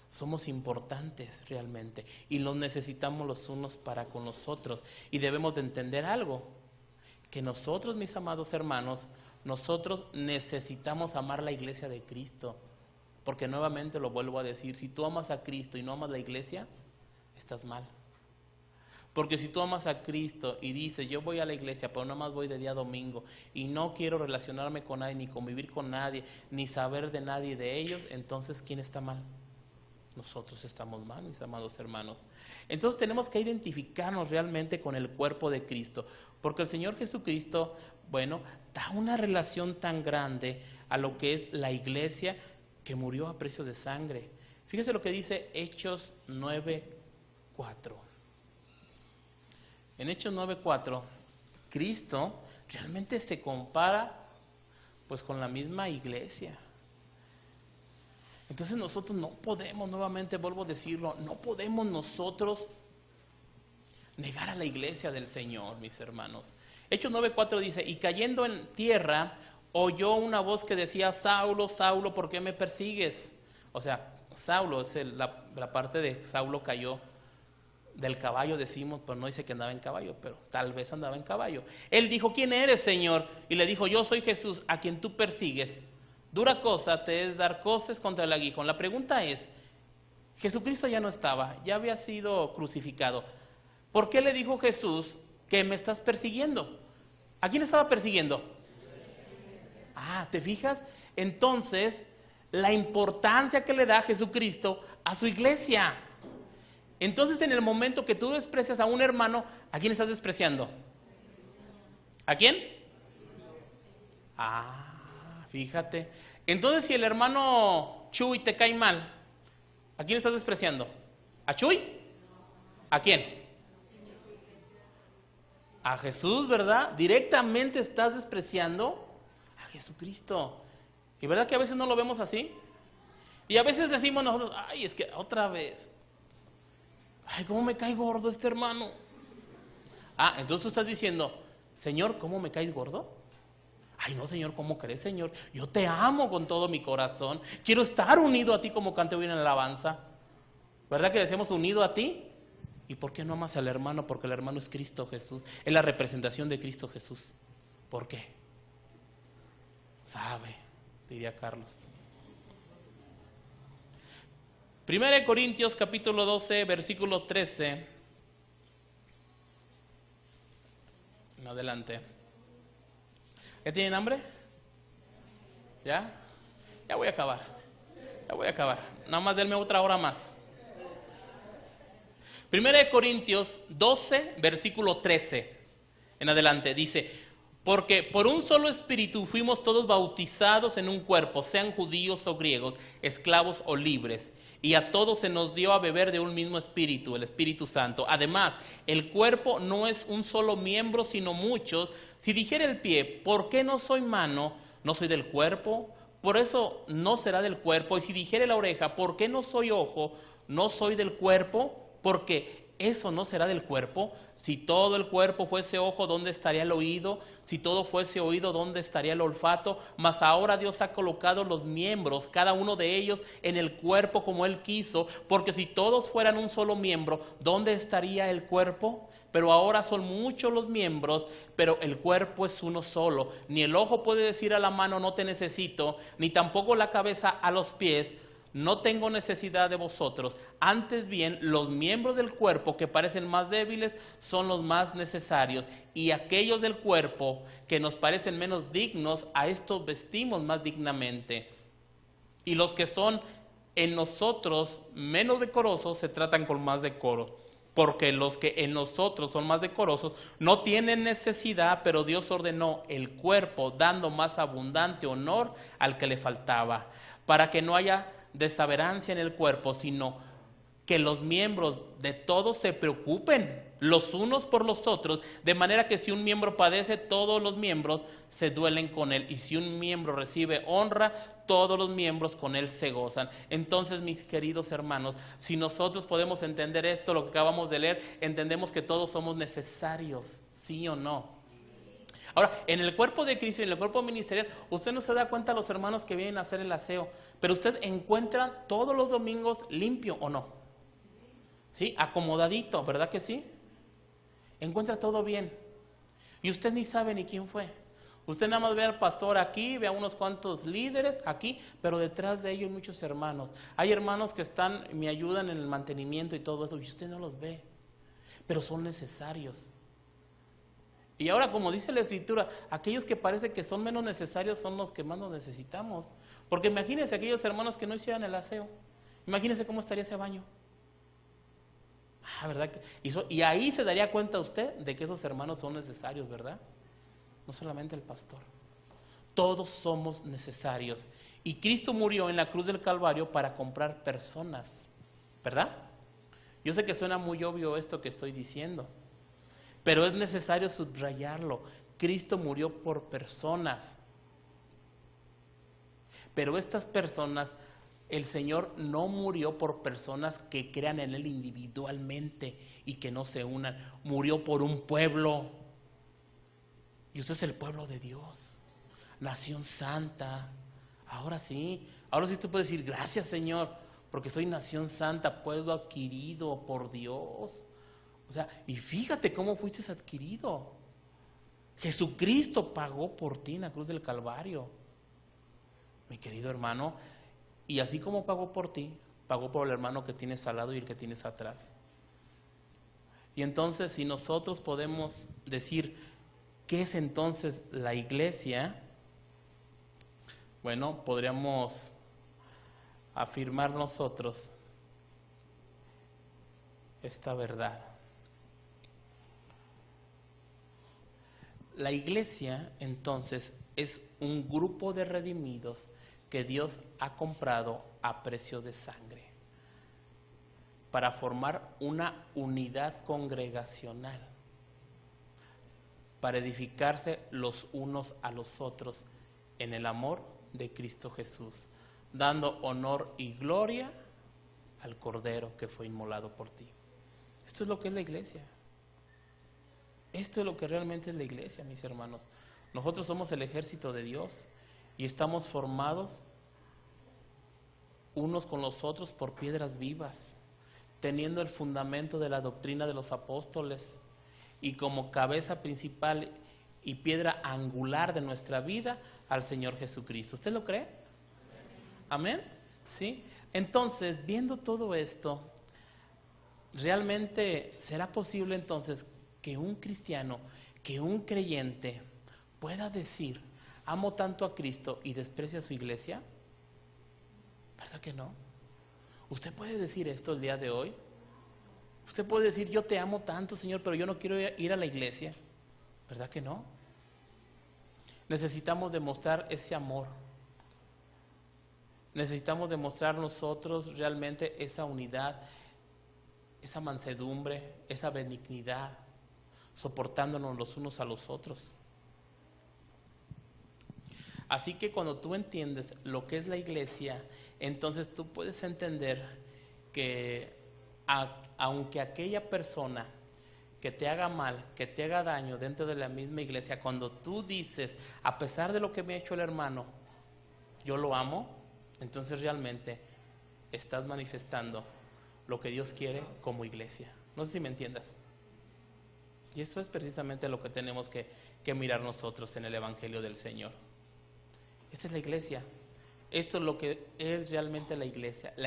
somos importantes realmente y los necesitamos los unos para con los otros, y debemos de entender algo, que nosotros, mis amados hermanos, nosotros necesitamos amar la iglesia de Cristo, porque nuevamente lo vuelvo a decir, si tú amas a Cristo y no amas la iglesia, estás mal. Porque si tú amas a Cristo y dices, yo voy a la iglesia, pero nada más voy de día a domingo y no quiero relacionarme con nadie, ni convivir con nadie, ni saber de nadie de ellos, entonces ¿quién está mal? Nosotros estamos mal, mis amados hermanos. Entonces tenemos que identificarnos realmente con el cuerpo de Cristo, porque el Señor Jesucristo, da una relación tan grande a lo que es la iglesia, que murió a precio de sangre. Fíjese lo que dice Hechos 9:4. En Hechos 9:4, Cristo realmente se compara pues con la misma iglesia. Entonces nosotros no podemos, nuevamente vuelvo a decirlo, no podemos nosotros negar a la iglesia del Señor, mis hermanos. Hechos 9:4 dice, y cayendo en tierra, oyó una voz que decía, Saulo, Saulo, ¿por qué me persigues? O sea, Saulo, la parte de Saulo cayó del caballo, decimos, pero no dice que andaba en caballo, pero tal vez andaba en caballo. Él dijo, ¿quién eres, Señor? Y le dijo, yo soy Jesús, a quien tú persigues. Dura cosa te es dar coces contra el aguijón. La pregunta es, Jesucristo ya no estaba, ya había sido crucificado. ¿Por qué le dijo Jesús que me estás persiguiendo? ¿A quién estaba persiguiendo? ¿Te fijas? Entonces, la importancia que le da Jesucristo a su iglesia. Entonces, en el momento que tú desprecias a un hermano, ¿a quién estás despreciando? ¿A quién? Fíjate. Entonces, si el hermano Chuy te cae mal, ¿a quién estás despreciando? ¿A Chuy? ¿A quién? A Jesús, ¿verdad? Directamente estás despreciando a Jesucristo. ¿Y verdad que a veces no lo vemos así? Y a veces decimos nosotros, es que otra vez, cómo me cae gordo este hermano. Entonces tú estás diciendo, Señor, ¿cómo me caes gordo? No, Señor, ¿cómo crees, Señor? Yo te amo con todo mi corazón. Quiero estar unido a ti como canté hoy en la alabanza. ¿Verdad que decimos unido a ti? ¿Y por qué no amas al hermano? Porque el hermano es Cristo Jesús. Es la representación de Cristo Jesús. ¿Por qué? Sabe, diría Carlos. 1 Corintios capítulo 12, versículo 13. En adelante. ¿Ya tienen hambre? ¿Ya? Ya voy a acabar. Nada más denme otra hora más. 1 Corintios 12, versículo 13. En adelante dice, porque por un solo espíritu fuimos todos bautizados en un cuerpo, sean judíos o griegos, esclavos o libres, y a todos se nos dio a beber de un mismo espíritu, el Espíritu Santo. Además, el cuerpo no es un solo miembro, sino muchos. Si dijera el pie, ¿por qué no soy mano? ¿No soy del cuerpo? Por eso no será del cuerpo. Y si dijera la oreja, ¿por qué no soy ojo? ¿No soy del cuerpo? Porque eso no será del cuerpo. Si todo el cuerpo fuese ojo, ¿dónde estaría el oído? Si todo fuese oído, ¿dónde estaría el olfato? Mas ahora Dios ha colocado los miembros, cada uno de ellos, en el cuerpo como Él quiso. Porque si todos fueran un solo miembro, ¿dónde estaría el cuerpo? Pero ahora son muchos los miembros, pero el cuerpo es uno solo. Ni el ojo puede decir a la mano, no te necesito, ni tampoco la cabeza a los pies, no tengo necesidad de vosotros. Antes bien, los miembros del cuerpo que parecen más débiles son los más necesarios, y aquellos del cuerpo que nos parecen menos dignos, a estos vestimos más dignamente. Y los que son en nosotros menos decorosos se tratan con más decoro. Porque los que en nosotros son más decorosos no tienen necesidad, pero Dios ordenó el cuerpo, dando más abundante honor al que le faltaba, para que no haya desaverancia en el cuerpo, sino que los miembros de todos se preocupen los unos por los otros, de manera que si un miembro padece, todos los miembros se duelen con él, y si un miembro recibe honra, todos los miembros con él se gozan. Entonces, mis queridos hermanos, si nosotros podemos entender esto, lo que acabamos de leer, entendemos que todos somos necesarios, ¿sí o no? Ahora, en el cuerpo de Cristo y en el cuerpo ministerial, usted no se da cuenta, los hermanos que vienen a hacer el aseo, pero usted encuentra todos los domingos limpio, ¿o no? ¿Sí? Acomodadito, ¿verdad que sí? Encuentra todo bien. Y usted ni sabe ni quién fue. Usted nada más ve al pastor aquí, ve a unos cuantos líderes aquí, pero detrás de ellos hay muchos hermanos. Hay hermanos que me ayudan en el mantenimiento y todo eso, y usted no los ve. pero son necesarios. Y ahora, como dice la Escritura, aquellos que parece que son menos necesarios son los que más nos necesitamos. Porque imagínense aquellos hermanos que no hicieran el aseo. Imagínense cómo estaría ese baño. ¿Verdad? Y ahí se daría cuenta usted de que esos hermanos son necesarios, ¿verdad? No solamente el pastor. Todos somos necesarios. Y Cristo murió en la cruz del Calvario para comprar personas, ¿verdad? Yo sé que suena muy obvio esto que estoy diciendo, pero es necesario subrayarlo. Cristo murió por personas. Pero estas personas, el Señor no murió por personas que crean en Él individualmente y que no se unan. Murió por un pueblo. Y usted es el pueblo de Dios. Nación santa. Ahora sí usted puede decir, gracias Señor, porque soy nación santa, pueblo adquirido por Dios. O sea, y fíjate cómo fuiste adquirido. Jesucristo pagó por ti en la cruz del Calvario, mi querido hermano. Y así como pagó por ti, pagó por el hermano que tienes al lado y el que tienes atrás. Y entonces, si nosotros podemos decir, ¿qué es entonces la iglesia? Bueno, podríamos afirmar nosotros esta verdad. La iglesia, entonces, es un grupo de redimidos que Dios ha comprado a precio de sangre para formar una unidad congregacional, para edificarse los unos a los otros en el amor de Cristo Jesús, dando honor y gloria al Cordero que fue inmolado por ti. Esto es lo que es la iglesia. Esto es lo que realmente es la iglesia, mis hermanos. Nosotros somos el ejército de Dios y estamos formados unos con los otros por piedras vivas, teniendo el fundamento de la doctrina de los apóstoles y como cabeza principal y piedra angular de nuestra vida al Señor Jesucristo. ¿Usted lo cree? ¿Amén? ¿Sí? Entonces, viendo todo esto, ¿realmente será posible entonces que un cristiano, que un creyente pueda decir, amo tanto a Cristo y desprecia a su iglesia? ¿Verdad que no? ¿Usted puede decir esto el día de hoy? Usted puede decir, yo te amo tanto, Señor, pero yo no quiero ir a la iglesia. ¿Verdad que no? Necesitamos demostrar ese amor. Necesitamos demostrar nosotros realmente esa unidad, esa mansedumbre, esa benignidad, soportándonos los unos a los otros. Así que cuando tú entiendes lo que es la iglesia, entonces tú puedes entender que aunque aquella persona que te haga mal, que te haga daño dentro de la misma iglesia, cuando tú dices, a pesar de lo que me ha hecho el hermano, yo lo amo, entonces realmente estás manifestando lo que Dios quiere como iglesia. No sé si me entiendas. Y eso es precisamente lo que tenemos que mirar nosotros en el Evangelio del Señor. Esta es la iglesia. Esto es lo que es realmente la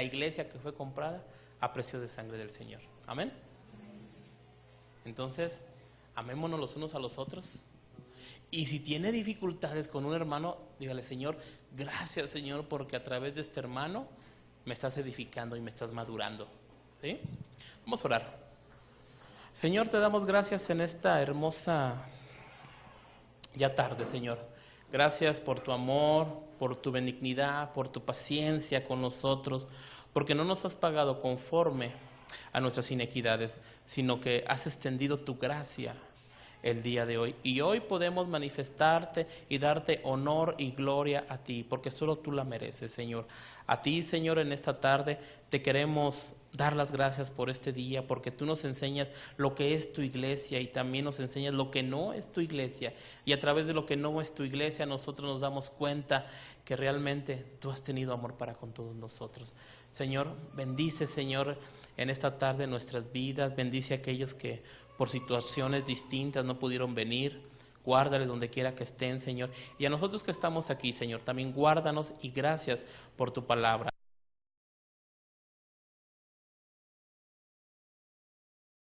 iglesia que fue comprada a precio de sangre del Señor. Amén. Entonces, amémonos los unos a los otros. Y si tiene dificultades con un hermano, dígale, Señor, gracias Señor, porque a través de este hermano me estás edificando y me estás madurando. ¿Sí? Vamos a orar. Señor, te damos gracias en esta hermosa ya tarde, Señor. Gracias por tu amor, por tu benignidad, por tu paciencia con nosotros, porque no nos has pagado conforme a nuestras inequidades, sino que has extendido tu gracia el día de hoy. Y hoy podemos manifestarte y darte honor y gloria a ti, porque solo tú la mereces, Señor. A ti, Señor, en esta tarde te queremos dar las gracias por este día, porque tú nos enseñas lo que es tu iglesia y también nos enseñas lo que no es tu iglesia. Y a través de lo que no es tu iglesia, nosotros nos damos cuenta que realmente tú has tenido amor para con todos nosotros. Señor, bendice, Señor, en esta tarde nuestras vidas. Bendice a aquellos que por situaciones distintas no pudieron venir. Guárdales donde quiera que estén, Señor. Y a nosotros que estamos aquí, Señor, también guárdanos y gracias por tu palabra.